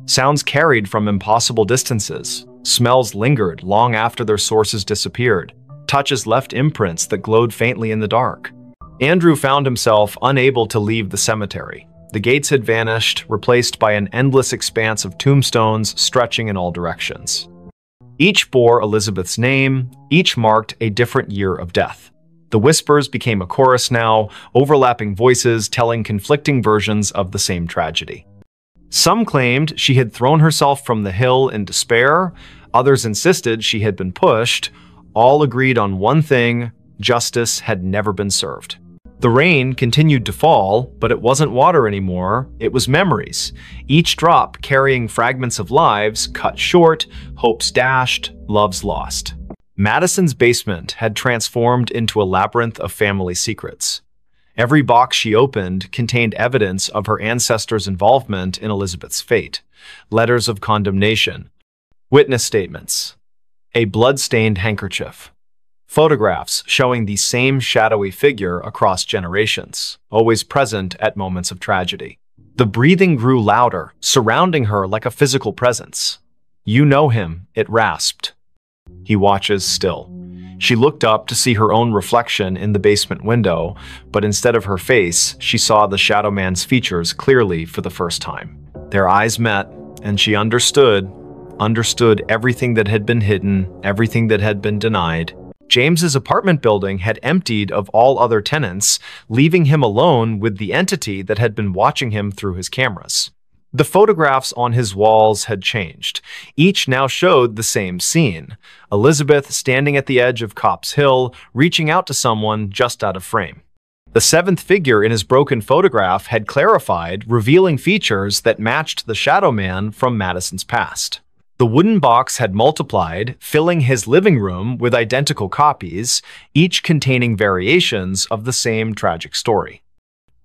[SPEAKER 1] Sounds carried from impossible distances. Smells lingered long after their sources disappeared. Touches left imprints that glowed faintly in the dark. Andrew found himself unable to leave the cemetery. The gates had vanished, replaced by an endless expanse of tombstones stretching in all directions. Each bore Elizabeth's name, each marked a different year of death. The whispers became a chorus now, overlapping voices telling conflicting versions of the same tragedy. Some claimed she had thrown herself from the hill in despair, others insisted she had been pushed. All agreed on one thing: justice had never been served. The rain continued to fall, but it wasn't water anymore, it was memories, each drop carrying fragments of lives cut short, hopes dashed, loves lost. Madison's basement had transformed into a labyrinth of family secrets. Every box she opened contained evidence of her ancestors' involvement in Elizabeth's fate, letters of condemnation, witness statements, a blood-stained handkerchief, photographs showing the same shadowy figure across generations, always present at moments of tragedy. The breathing grew louder, surrounding her like a physical presence. "You know him," it rasped. "He watches still." She looked up to see her own reflection in the basement window, but instead of her face, she saw the Shadow Man's features clearly for the first time. Their eyes met, and she understood everything that had been hidden, everything that had been denied. James's apartment building had emptied of all other tenants, leaving him alone with the entity that had been watching him through his cameras. The photographs on his walls had changed. Each now showed the same scene: Elizabeth standing at the edge of Copp's Hill, reaching out to someone just out of frame. The seventh figure in his broken photograph had clarified, revealing features that matched the Shadow Man from Madison's past. The wooden box had multiplied, filling his living room with identical copies, each containing variations of the same tragic story.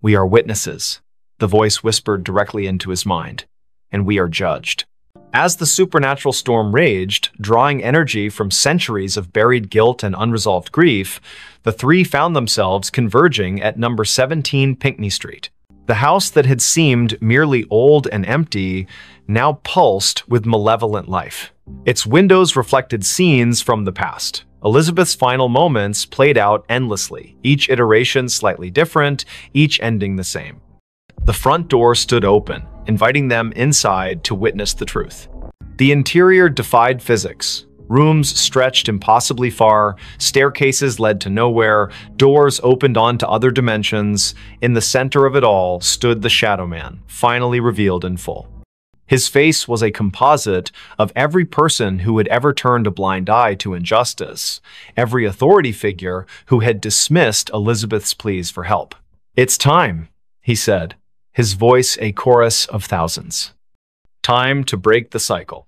[SPEAKER 1] "We are witnesses," the voice whispered directly into his mind, "and we are judged." As the supernatural storm raged, drawing energy from centuries of buried guilt and unresolved grief, the three found themselves converging at number 17 Pinckney Street. The house that had seemed merely old and empty now pulsed with malevolent life. Its windows reflected scenes from the past. Elizabeth's final moments played out endlessly, each iteration slightly different, each ending the same. The front door stood open, inviting them inside to witness the truth. The interior defied physics. Rooms stretched impossibly far, staircases led to nowhere, doors opened onto other dimensions. In the center of it all stood the Shadow Man, finally revealed in full. His face was a composite of every person who had ever turned a blind eye to injustice, every authority figure who had dismissed Elizabeth's pleas for help. "It's time," he said. his voice a chorus of thousands. Time to break the cycle.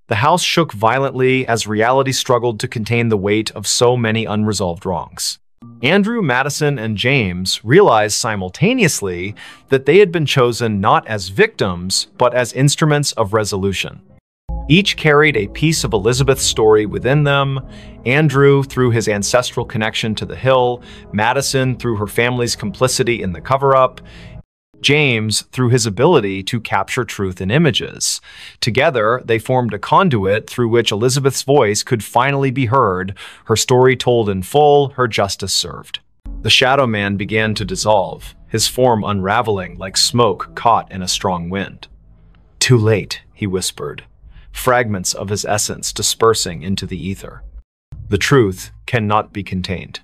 [SPEAKER 1] The house shook violently as reality struggled to contain the weight of so many unresolved wrongs. Andrew, Madison, and James realized simultaneously that they had been chosen not as victims, but as instruments of resolution. Each carried a piece of Elizabeth's story within them. Andrew through his ancestral connection to the hill, Madison through her family's complicity in the cover-up, James through his ability to capture truth in images. Together, they formed a conduit through which Elizabeth's voice could finally be heard, her story told in full, her justice served. The Shadow Man began to dissolve, his form unraveling like smoke caught in a strong wind. "Too late," he whispered, fragments of his essence dispersing into the ether. The truth cannot be contained.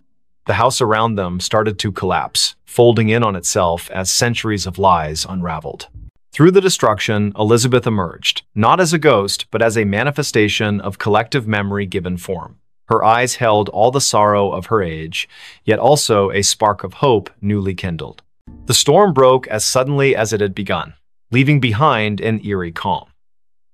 [SPEAKER 1] The house around them started to collapse, folding in on itself as centuries of lies unraveled. Through the destruction, Elizabeth emerged, not as a ghost, but as a manifestation of collective memory given form. Her eyes held all the sorrow of her age, yet also a spark of hope newly kindled. The storm broke as suddenly as it had begun, leaving behind an eerie calm.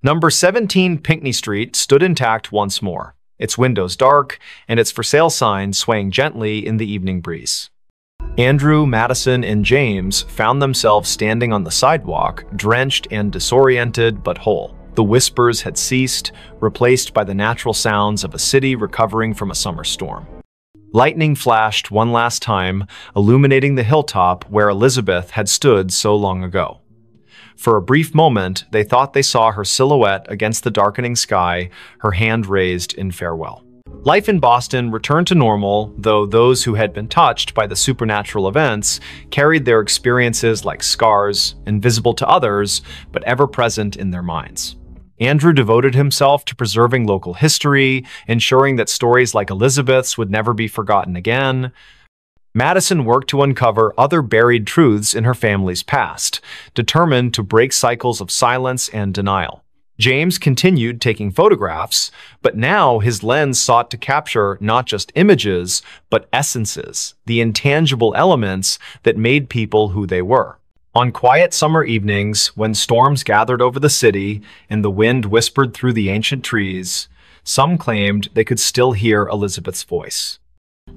[SPEAKER 1] Number 17 Pinckney Street stood intact once more, its windows dark, and its for sale sign swaying gently in the evening breeze. Andrew, Madison, and James found themselves standing on the sidewalk, drenched and disoriented but whole. The whispers had ceased, replaced by the natural sounds of a city recovering from a summer storm. Lightning flashed one last time, illuminating the hilltop where Elizabeth had stood so long ago. For a brief moment, they thought they saw her silhouette against the darkening sky, her hand raised in farewell. Life in Boston returned to normal, though those who had been touched by the supernatural events carried their experiences like scars, invisible to others, but ever present in their minds. Andrew devoted himself to preserving local history, ensuring that stories like Elizabeth's would never be forgotten again. Madison worked to uncover other buried truths in her family's past, determined to break cycles of silence and denial. James continued taking photographs, but now his lens sought to capture not just images, but essences, the intangible elements that made people who they were. On quiet summer evenings, when storms gathered over the city and the wind whispered through the ancient trees, some claimed they could still hear Elizabeth's voice.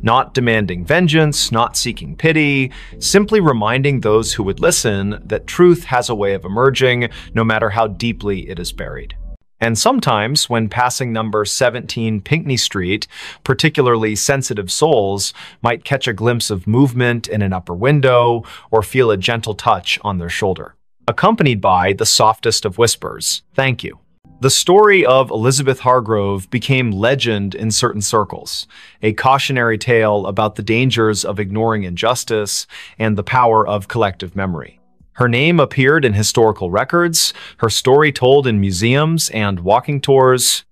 [SPEAKER 1] Not demanding vengeance, not seeking pity, simply reminding those who would listen that truth has a way of emerging, no matter how deeply it is buried. And sometimes, when passing number 17 Pinckney Street, particularly sensitive souls might catch a glimpse of movement in an upper window or feel a gentle touch on their shoulder, accompanied by the softest of whispers, "Thank you." The story of Elizabeth Hargrove became legend in certain circles, a cautionary tale about the dangers of ignoring injustice and the power of collective memory. Her name appeared in historical records, her story told in museums and walking tours.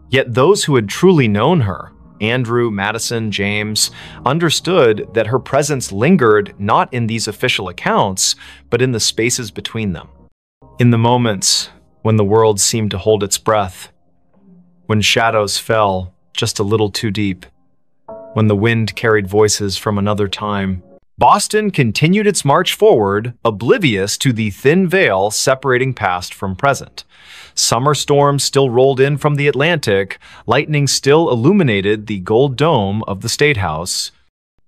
[SPEAKER 1] Yet those who had truly known her, Andrew, Madison, James, understood that her presence lingered not in these official accounts, but in the spaces between them. In the moments when the world seemed to hold its breath, when shadows fell just a little too deep, when the wind carried voices from another time, Boston continued its march forward, oblivious to the thin veil separating past from present. Summer storms still rolled in from the Atlantic, lightning still illuminated the gold dome of the State House.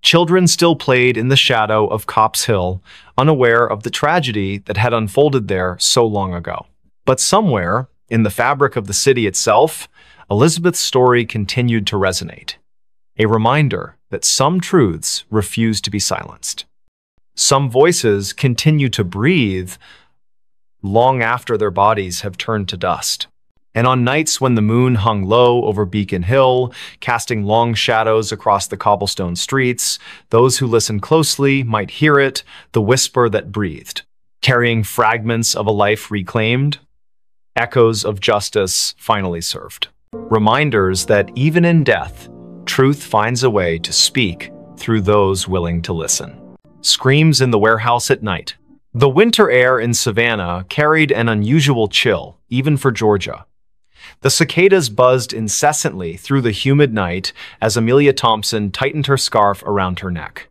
[SPEAKER 1] Children still played in the shadow of Copp's Hill, unaware of the tragedy that had unfolded there so long ago. But somewhere, in the fabric of the city itself, Elizabeth's story continued to resonate. A reminder that some truths refuse to be silenced. Some voices continue to breathe long after their bodies have turned to dust. And on nights when the moon hung low over Beacon Hill, casting long shadows across the cobblestone streets, those who listened closely might hear it, the whisper that breathed, carrying fragments of a life reclaimed, echoes of justice finally served. Reminders that even in death, truth finds a way to speak through those willing to listen. Screams in the warehouse at night. The winter air in Savannah carried an unusual chill, even for Georgia. The cicadas buzzed incessantly through the humid night as Amelia Thompson tightened her scarf around her neck.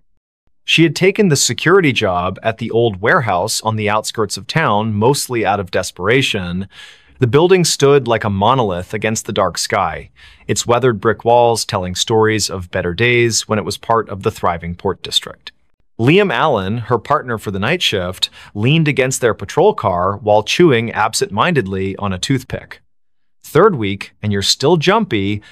[SPEAKER 1] She had taken the security job at the old warehouse on the outskirts of town, mostly out of desperation. The building stood like a monolith against the dark sky, its weathered brick walls telling stories of better days when it was part of the thriving port district. Liam Allen, her partner for the night shift, leaned against their patrol car while chewing absent-mindedly on a toothpick. "Third week, and you're still jumpy,"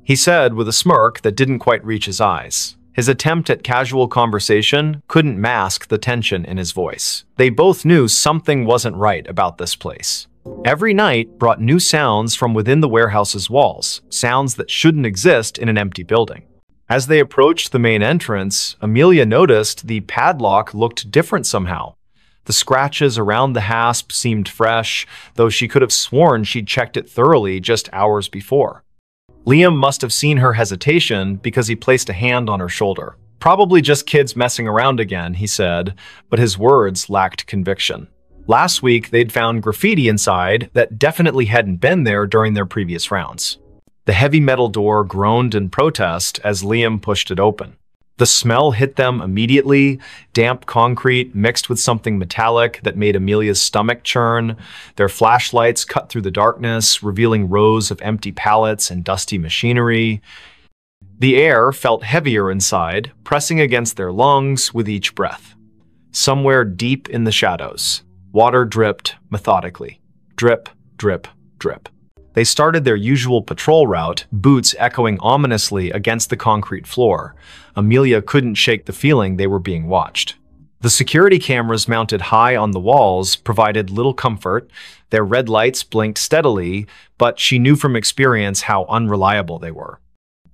[SPEAKER 1] he said with a smirk that didn't quite reach his eyes. His attempt at casual conversation couldn't mask the tension in his voice. They both knew something wasn't right about this place. Every night brought new sounds from within the warehouse's walls, sounds that shouldn't exist in an empty building. As they approached the main entrance, Amelia noticed the padlock looked different somehow. The scratches around the hasp seemed fresh, though she could have sworn she'd checked it thoroughly just hours before. Liam must have seen her hesitation because he placed a hand on her shoulder. "Probably just kids messing around again," he said, but his words lacked conviction. Last week, they'd found graffiti inside that definitely hadn't been there during their previous rounds. The heavy metal door groaned in protest as Liam pushed it open. The smell hit them immediately, damp concrete mixed with something metallic that made Amelia's stomach churn. Their flashlights cut through the darkness, revealing rows of empty pallets and dusty machinery. The air felt heavier inside, pressing against their lungs with each breath. Somewhere deep in the shadows, water dripped methodically. Drip, drip, drip. They started their usual patrol route, boots echoing ominously against the concrete floor. Amelia couldn't shake the feeling they were being watched. The security cameras mounted high on the walls provided little comfort. Their red lights blinked steadily, but she knew from experience how unreliable they were.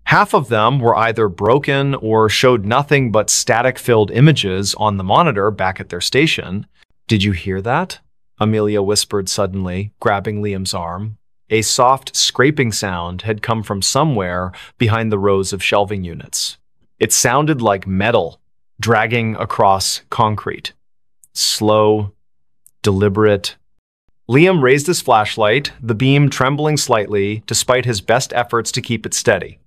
[SPEAKER 1] Half of them were either broken or showed nothing but static-filled images on the monitor back at their station. "Did you hear that?" Amelia whispered suddenly, grabbing Liam's arm. A soft scraping sound had come from somewhere behind the rows of shelving units. It sounded like metal dragging across concrete. Slow, deliberate. Liam raised his flashlight, the beam trembling slightly despite his best efforts to keep it steady.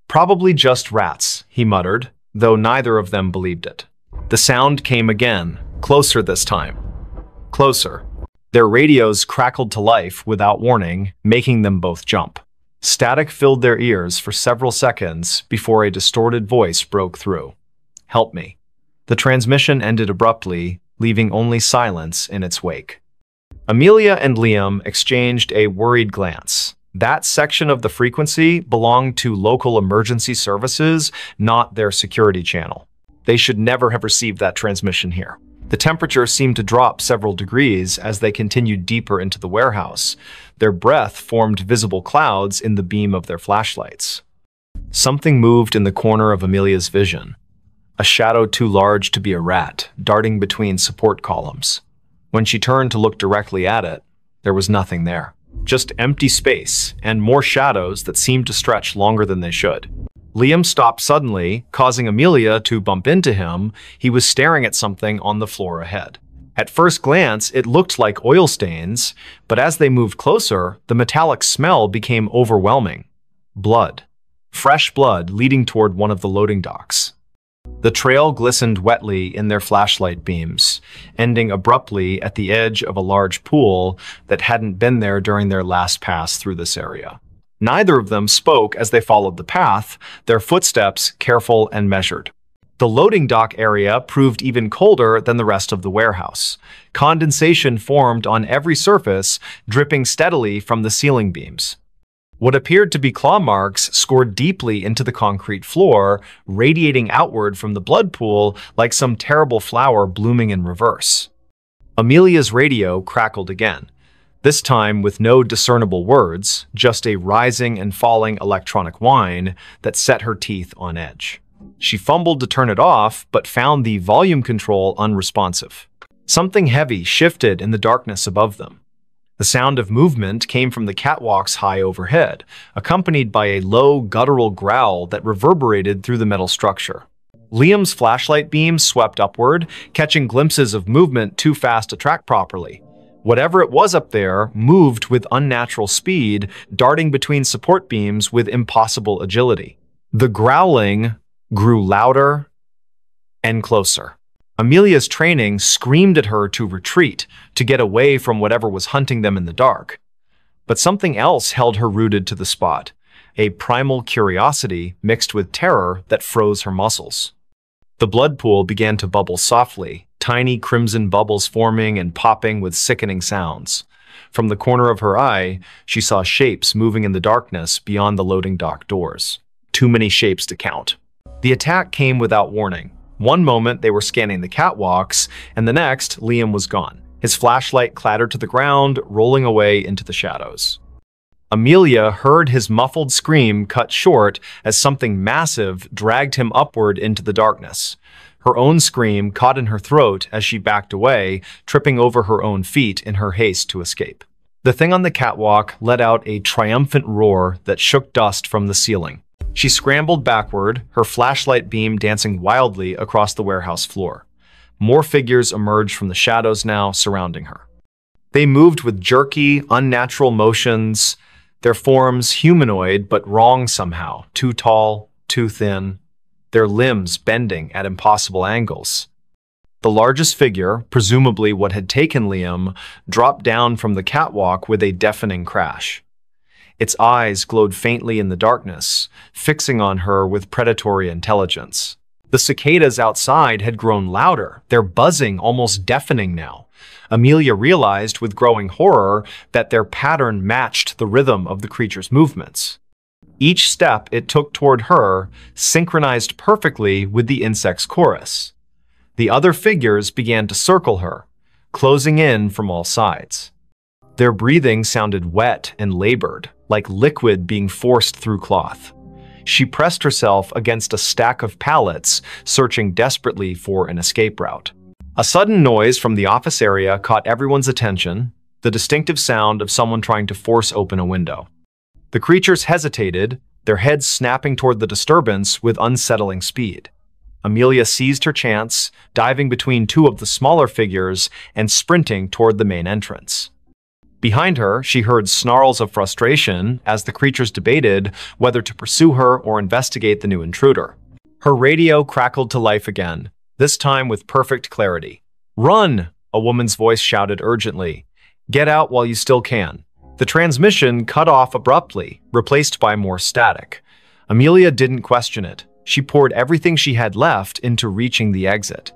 [SPEAKER 1] "Probably just rats," he muttered, though neither of them believed it. The sound came again, closer this time. Closer. Their radios crackled to life without warning, making them both jump. Static filled their ears for several seconds before a distorted voice broke through. "Help me." The transmission ended abruptly, leaving only silence in its wake. Amelia and Liam exchanged a worried glance. That section of the frequency belonged to local emergency services, not their security channel. They should never have received that transmission here. The temperature seemed to drop several degrees as they continued deeper into the warehouse. Their breath formed visible clouds in the beam of their flashlights. Something moved in the corner of Amelia's vision. A shadow too large to be a rat, darting between support columns. When she turned to look directly at it, there was nothing there. Just empty space and more shadows that seemed to stretch longer than they should. Liam stopped suddenly, causing Amelia to bump into him. He was staring at something on the floor ahead. At first glance, it looked like oil stains, but as they moved closer, the metallic smell became overwhelming. Blood. Fresh blood leading toward one of the loading docks. The trail glistened wetly in their flashlight beams, ending abruptly at the edge of a large pool that hadn't been there during their last pass through this area. Neither of them spoke as they followed the path, their footsteps careful and measured. The loading dock area proved even colder than the rest of the warehouse. Condensation formed on every surface, dripping steadily from the ceiling beams. What appeared to be claw marks scored deeply into the concrete floor, radiating outward from the blood pool like some terrible flower blooming in reverse. Amelia's radio crackled again. This time with no discernible words, just a rising and falling electronic whine that set her teeth on edge. She fumbled to turn it off, but found the volume control unresponsive. Something heavy shifted in the darkness above them. The sound of movement came from the catwalks high overhead, accompanied by a low, guttural growl that reverberated through the metal structure. Liam's flashlight beam swept upward, catching glimpses of movement too fast to track properly. Whatever it was up there moved with unnatural speed, darting between support beams with impossible agility. The growling grew louder and closer. Amelia's training screamed at her to retreat, to get away from whatever was hunting them in the dark. But something else held her rooted to the spot, a primal curiosity mixed with terror that froze her muscles. The blood pool began to bubble softly, tiny crimson bubbles forming and popping with sickening sounds. From the corner of her eye, she saw shapes moving in the darkness beyond the loading dock doors. Too many shapes to count. The attack came without warning. One moment they were scanning the catwalks, and the next, Liam was gone. His flashlight clattered to the ground, rolling away into the shadows. Amelia heard his muffled scream cut short as something massive dragged him upward into the darkness. Her own scream caught in her throat as she backed away, tripping over her own feet in her haste to escape. The thing on the catwalk let out a triumphant roar that shook dust from the ceiling. She scrambled backward, her flashlight beam dancing wildly across the warehouse floor. More figures emerged from the shadows now, surrounding her. They moved with jerky, unnatural motions, their forms humanoid but wrong somehow, too tall, too thin, their limbs bending at impossible angles. The largest figure, presumably what had taken Liam, dropped down from the catwalk with a deafening crash. Its eyes glowed faintly in the darkness, fixing on her with predatory intelligence. The cicadas outside had grown louder, their buzzing almost deafening now. Amelia realized with growing horror that their pattern matched the rhythm of the creature's movements. Each step it took toward her synchronized perfectly with the insect's chorus. The other figures began to circle her, closing in from all sides. Their breathing sounded wet and labored, like liquid being forced through cloth. She pressed herself against a stack of pallets, searching desperately for an escape route. A sudden noise from the office area caught everyone's attention, the distinctive sound of someone trying to force open a window. The creatures hesitated, their heads snapping toward the disturbance with unsettling speed. Amelia seized her chance, diving between two of the smaller figures and sprinting toward the main entrance. Behind her, she heard snarls of frustration as the creatures debated whether to pursue her or investigate the new intruder. Her radio crackled to life again, this time with perfect clarity. "Run!" a woman's voice shouted urgently. "Get out while you still can." The transmission cut off abruptly, replaced by more static. Amelia didn't question it. She poured everything she had left into reaching the exit.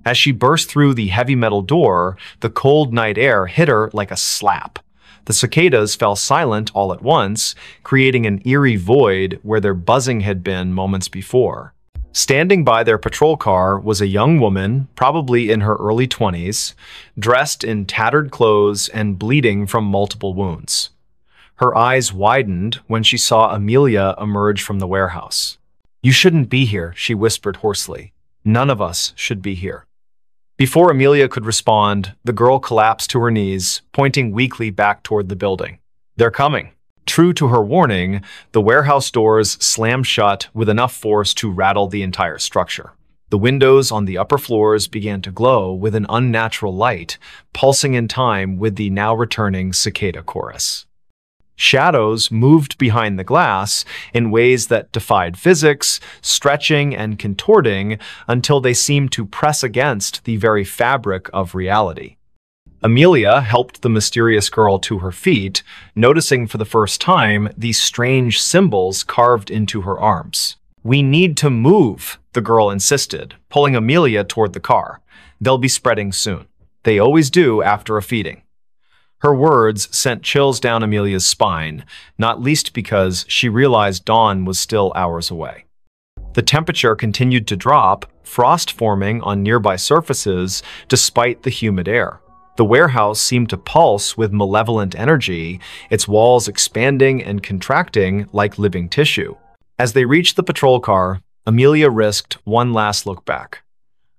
[SPEAKER 1] As she burst through the heavy metal door, the cold night air hit her like a slap. The cicadas fell silent all at once, creating an eerie void where their buzzing had been moments before. Standing by their patrol car was a young woman, probably in her early 20s, dressed in tattered clothes and bleeding from multiple wounds. Her eyes widened when she saw Amelia emerge from the warehouse. "You shouldn't be here," she whispered hoarsely. "None of us should be here." Before Amelia could respond, the girl collapsed to her knees, pointing weakly back toward the building. "They're coming." True to her warning, the warehouse doors slammed shut with enough force to rattle the entire structure. The windows on the upper floors began to glow with an unnatural light, pulsing in time with the now returning cicada chorus. Shadows moved behind the glass in ways that defied physics, stretching and contorting until they seemed to press against the very fabric of reality. Amelia helped the mysterious girl to her feet, noticing for the first time these strange symbols carved into her arms. "We need to move," the girl insisted, pulling Amelia toward the car. "They'll be spreading soon. They always do after a feeding." Her words sent chills down Amelia's spine, not least because she realized dawn was still hours away. The temperature continued to drop, frost forming on nearby surfaces despite the humid air. The warehouse seemed to pulse with malevolent energy, its walls expanding and contracting like living tissue. As they reached the patrol car, Amelia risked one last look back.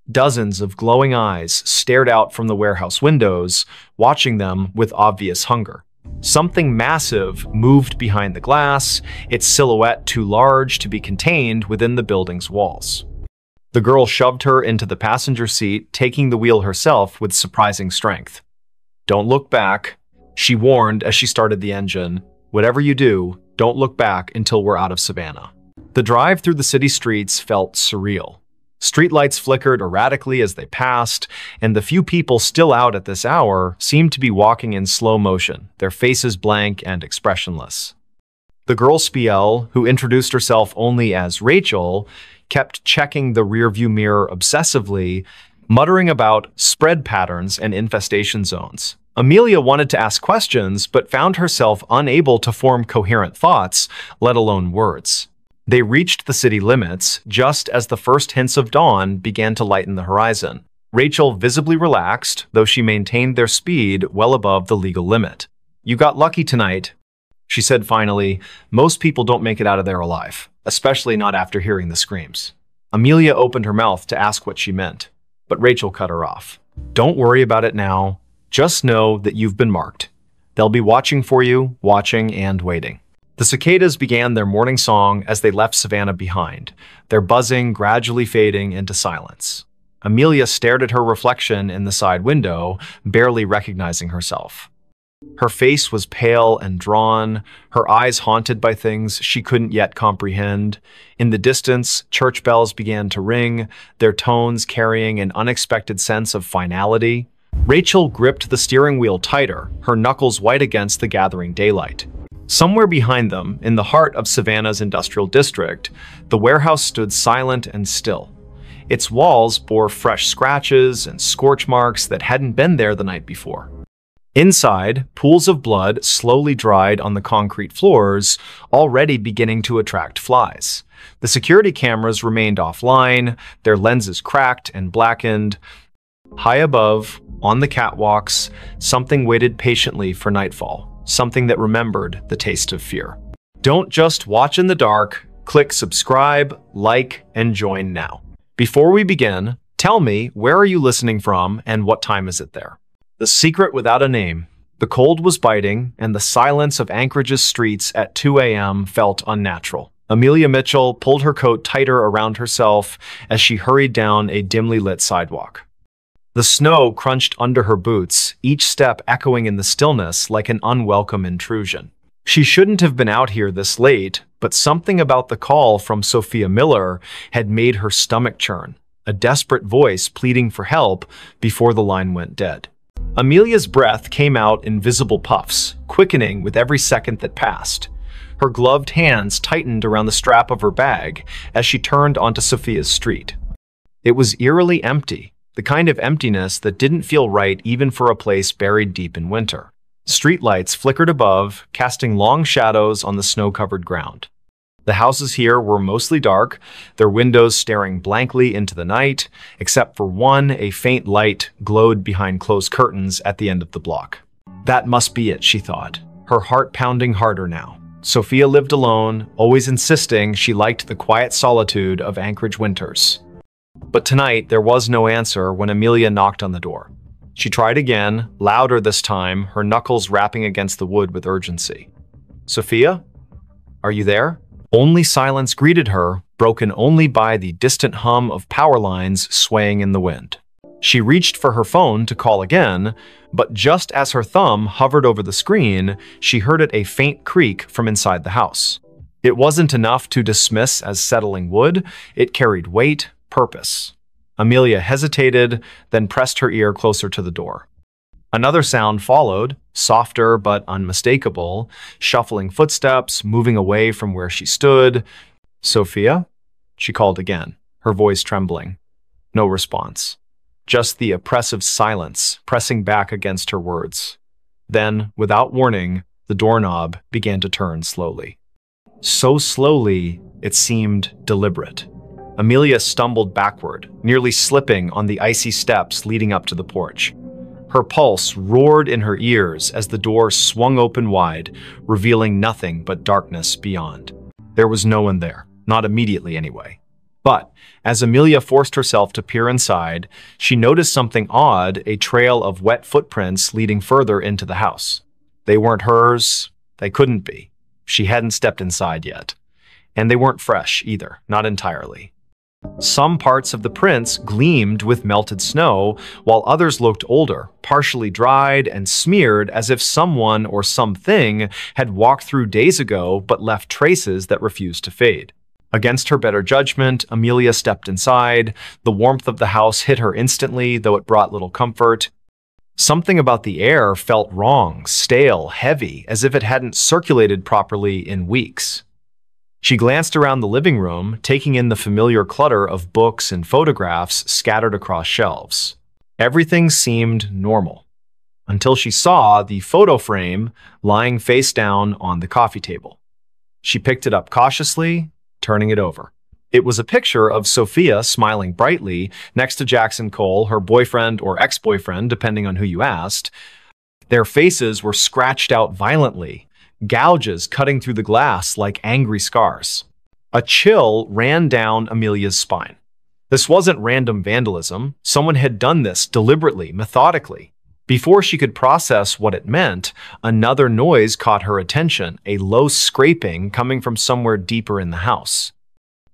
[SPEAKER 1] Dozens of glowing eyes stared out from the warehouse windows, watching them with obvious hunger. Something massive moved behind the glass, its silhouette too large to be contained within the building's walls. The girl shoved her into the passenger seat, taking the wheel herself with surprising strength. "Don't look back," she warned as she started the engine. "Whatever you do, don't look back until we're out of Savannah." The drive through the city streets felt surreal. Streetlights flickered erratically as they passed, and the few people still out at this hour seemed to be walking in slow motion, their faces blank and expressionless. The girl Spiel, who introduced herself only as Rachel, kept checking the rearview mirror obsessively, muttering about spread patterns and infestation zones. Amelia wanted to ask questions, but found herself unable to form coherent thoughts, let alone words. They reached the city limits just as the first hints of dawn began to lighten the horizon. Rachel visibly relaxed, though she maintained their speed well above the legal limit. "You got lucky tonight," she said finally. "Most people don't make it out of there alive, especially not after hearing the screams." Amelia opened her mouth to ask what she meant, but Rachel cut her off. "Don't worry about it now. Just know that you've been marked. They'll be watching for you, watching and waiting." The cicadas began their morning song as they left Savannah behind, their buzzing gradually fading into silence. Amelia stared at her reflection in the side window, barely recognizing herself. Her face was pale and drawn, her eyes haunted by things she couldn't yet comprehend. In the distance, church bells began to ring, their tones carrying an unexpected sense of finality. Rachel gripped the steering wheel tighter, her knuckles white against the gathering daylight. Somewhere behind them, in the heart of Savannah's industrial district, the warehouse stood silent and still. Its walls bore fresh scratches and scorch marks that hadn't been there the night before. Inside, pools of blood slowly dried on the concrete floors, already beginning to attract flies. The security cameras remained offline, their lenses cracked and blackened. High above, on the catwalks, something waited patiently for nightfall. Something that remembered the taste of fear. Don't just watch in the dark, click subscribe, like, and join now. Before we begin, tell me, where are you listening from and what time is it there? The secret without a name. The cold was biting, and the silence of Anchorage's streets at 2 a.m. felt unnatural. Amelia Mitchell pulled her coat tighter around herself as she hurried down a dimly lit sidewalk. The snow crunched under her boots, each step echoing in the stillness like an unwelcome intrusion. She shouldn't have been out here this late, but something about the call from Sophia Miller had made her stomach churn, a desperate voice pleading for help before the line went dead. Amelia's breath came out in visible puffs, quickening with every second that passed. Her gloved hands tightened around the strap of her bag as she turned onto Sophia's street. It was eerily empty. The kind of emptiness that didn't feel right even for a place buried deep in winter. Streetlights flickered above, casting long shadows on the snow-covered ground. The houses here were mostly dark, their windows staring blankly into the night, except for one, a faint light glowed behind closed curtains at the end of the block. That must be it, she thought, her heart pounding harder now. Sophia lived alone, always insisting she liked the quiet solitude of Anchorage winters. But tonight, there was no answer when Amelia knocked on the door. She tried again, louder this time, her knuckles rapping against the wood with urgency. "Sophia? Are you there?" Only silence greeted her, broken only by the distant hum of power lines swaying in the wind. She reached for her phone to call again, but just as her thumb hovered over the screen, she heard it a faint creak from inside the house. It wasn't enough to dismiss as settling wood, it carried weight, purpose. Amelia hesitated, then pressed her ear closer to the door. Another sound followed, softer but unmistakable, shuffling footsteps, moving away from where she stood. "Sophia?" she called again, her voice trembling. No response. Just the oppressive silence pressing back against her words. Then, without warning, the doorknob began to turn slowly. So slowly, it seemed deliberate. Amelia stumbled backward, nearly slipping on the icy steps leading up to the porch. Her pulse roared in her ears as the door swung open wide, revealing nothing but darkness beyond. There was no one there, not immediately anyway. But as Amelia forced herself to peer inside, she noticed something odd, a trail of wet footprints leading further into the house. They weren't hers. They couldn't be. She hadn't stepped inside yet. And they weren't fresh either, not entirely. Some parts of the prints gleamed with melted snow, while others looked older, partially dried and smeared as if someone or something had walked through days ago but left traces that refused to fade. Against her better judgment, Amelia stepped inside. The warmth of the house hit her instantly, though it brought little comfort. Something about the air felt wrong, stale, heavy, as if it hadn't circulated properly in weeks. She glanced around the living room, taking in the familiar clutter of books and photographs scattered across shelves. Everything seemed normal, until she saw the photo frame lying face down on the coffee table. She picked it up cautiously, turning it over. It was a picture of Sophia smiling brightly next to Jackson Cole, her boyfriend or ex-boyfriend, depending on who you asked. Their faces were scratched out violently, gouges cutting through the glass like angry scars. A chill ran down Amelia's spine. This wasn't random vandalism. Someone had done this deliberately, methodically. Before she could process what it meant, another noise caught her attention, a low scraping coming from somewhere deeper in the house.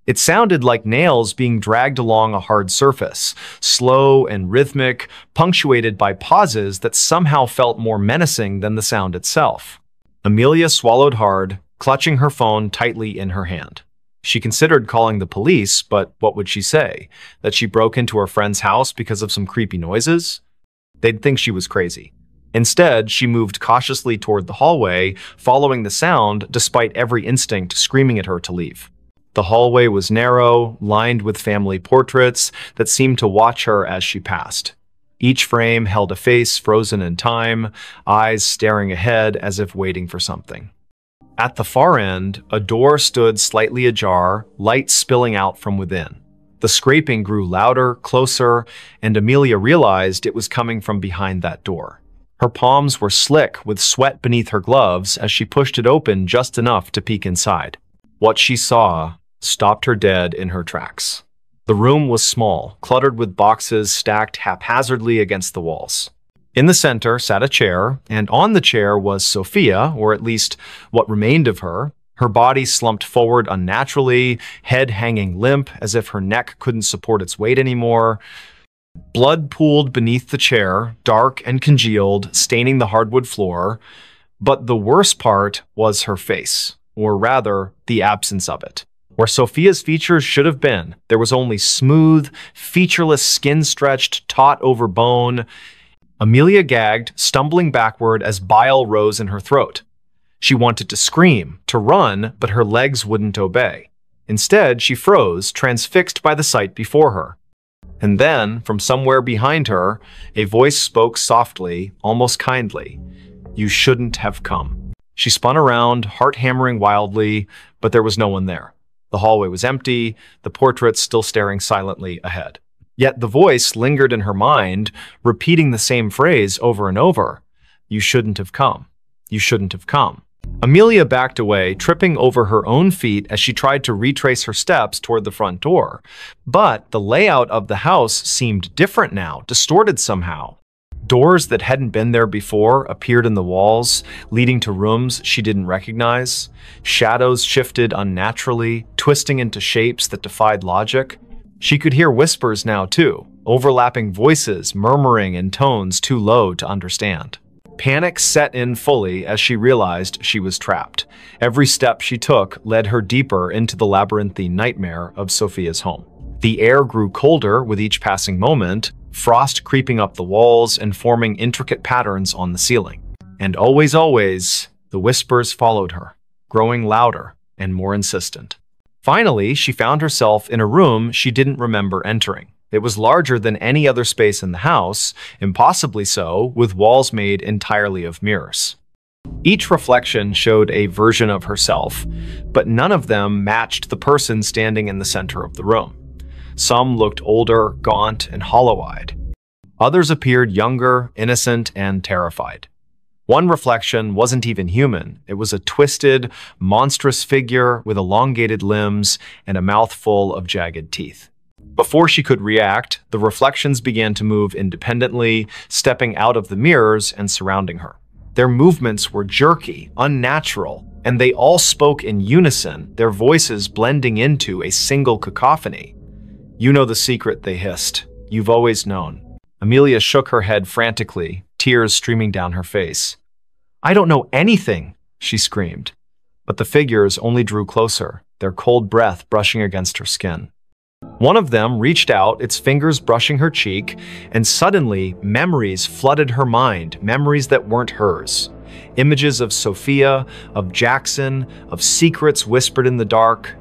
[SPEAKER 1] It sounded like nails being dragged along a hard surface, slow and rhythmic, punctuated by pauses that somehow felt more menacing than the sound itself. Amelia swallowed hard, clutching her phone tightly in her hand. She considered calling the police, but what would she say? That she broke into her friend's house because of some creepy noises? They'd think she was crazy. Instead, she moved cautiously toward the hallway, following the sound despite every instinct screaming at her to leave. The hallway was narrow, lined with family portraits that seemed to watch her as she passed. Each frame held a face frozen in time, eyes staring ahead as if waiting for something. At the far end, a door stood slightly ajar, light spilling out from within. The scraping grew louder, closer, and Amelia realized it was coming from behind that door. Her palms were slick with sweat beneath her gloves as she pushed it open just enough to peek inside. What she saw stopped her dead in her tracks. The room was small, cluttered with boxes stacked haphazardly against the walls. In the center sat a chair, and on the chair was Sophia, or at least what remained of her. Her body slumped forward unnaturally, head hanging limp as if her neck couldn't support its weight anymore. Blood pooled beneath the chair, dark and congealed, staining the hardwood floor. But the worst part was her face, or rather, the absence of it. Where Sophia's features should have been, there was only smooth, featureless skin stretched taut over bone. Amelia gagged, stumbling backward as bile rose in her throat. She wanted to scream, to run, but her legs wouldn't obey. Instead, she froze, transfixed by the sight before her. And then, from somewhere behind her, a voice spoke softly, almost kindly. "You shouldn't have come." She spun around, heart hammering wildly, but there was no one there. The hallway was empty, the portraits still staring silently ahead. Yet the voice lingered in her mind, repeating the same phrase over and over. "You shouldn't have come. You shouldn't have come." Amelia backed away, tripping over her own feet as she tried to retrace her steps toward the front door. But the layout of the house seemed different now, distorted somehow. Doors that hadn't been there before appeared in the walls, leading to rooms she didn't recognize. Shadows shifted unnaturally, twisting into shapes that defied logic. She could hear whispers now, too, overlapping voices murmuring in tones too low to understand. Panic set in fully as she realized she was trapped. Every step she took led her deeper into the labyrinthine nightmare of Sophia's home. The air grew colder with each passing moment, frost creeping up the walls and forming intricate patterns on the ceiling. And always, always, the whispers followed her, growing louder and more insistent. Finally, she found herself in a room she didn't remember entering. It was larger than any other space in the house, impossibly so, with walls made entirely of mirrors. Each reflection showed a version of herself, but none of them matched the person standing in the center of the room. Some looked older, gaunt, and hollow-eyed. Others appeared younger, innocent, and terrified. One reflection wasn't even human. It was a twisted, monstrous figure with elongated limbs and a mouth full of jagged teeth. Before she could react, the reflections began to move independently, stepping out of the mirrors and surrounding her. Their movements were jerky, unnatural, and they all spoke in unison, their voices blending into a single cacophony. "You know the secret," they hissed. "You've always known." Amelia shook her head frantically, tears streaming down her face. "I don't know anything," she screamed. But the figures only drew closer, their cold breath brushing against her skin. One of them reached out, its fingers brushing her cheek, and suddenly memories flooded her mind, memories that weren't hers. Images of Sophia, of Jackson, of secrets whispered in the dark,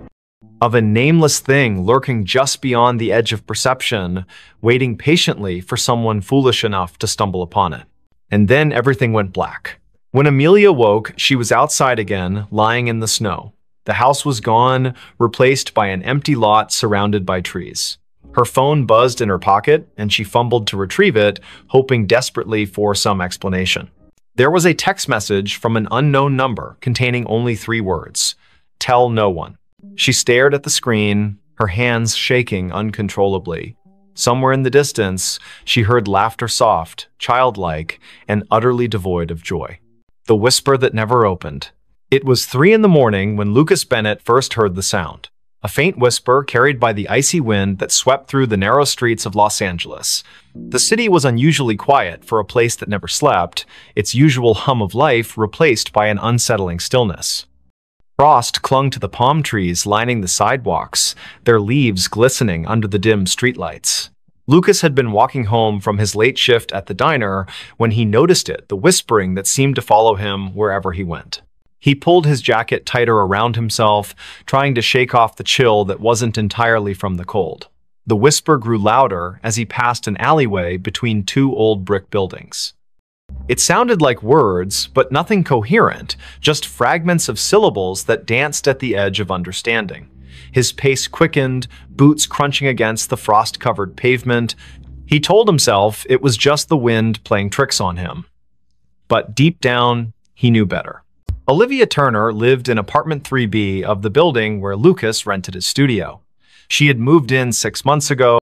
[SPEAKER 1] of a nameless thing lurking just beyond the edge of perception, waiting patiently for someone foolish enough to stumble upon it. And then everything went black. When Amelia woke, she was outside again, lying in the snow. The house was gone, replaced by an empty lot surrounded by trees. Her phone buzzed in her pocket, and she fumbled to retrieve it, hoping desperately for some explanation. There was a text message from an unknown number containing only 3 words: "Tell no one." She stared at the screen, her hands shaking uncontrollably. Somewhere in the distance, she heard laughter, soft, childlike, and utterly devoid of joy. The whisper that never opened. It was 3 in the morning when Lucas Bennett first heard the sound. A faint whisper carried by the icy wind that swept through the narrow streets of Los Angeles. The city was unusually quiet for a place that never slept, its usual hum of life replaced by an unsettling stillness. Frost clung to the palm trees lining the sidewalks, their leaves glistening under the dim streetlights. Lucas had been walking home from his late shift at the diner when he noticed it, the whispering that seemed to follow him wherever he went. He pulled his jacket tighter around himself, trying to shake off the chill that wasn't entirely from the cold. The whisper grew louder as he passed an alleyway between 2 old brick buildings. It sounded like words, but nothing coherent, just fragments of syllables that danced at the edge of understanding. His pace quickened, boots crunching against the frost-covered pavement. He told himself it was just the wind playing tricks on him. But deep down, he knew better. Olivia Turner lived in apartment 3B of the building where Lucas rented his studio. She had moved in 6 months ago,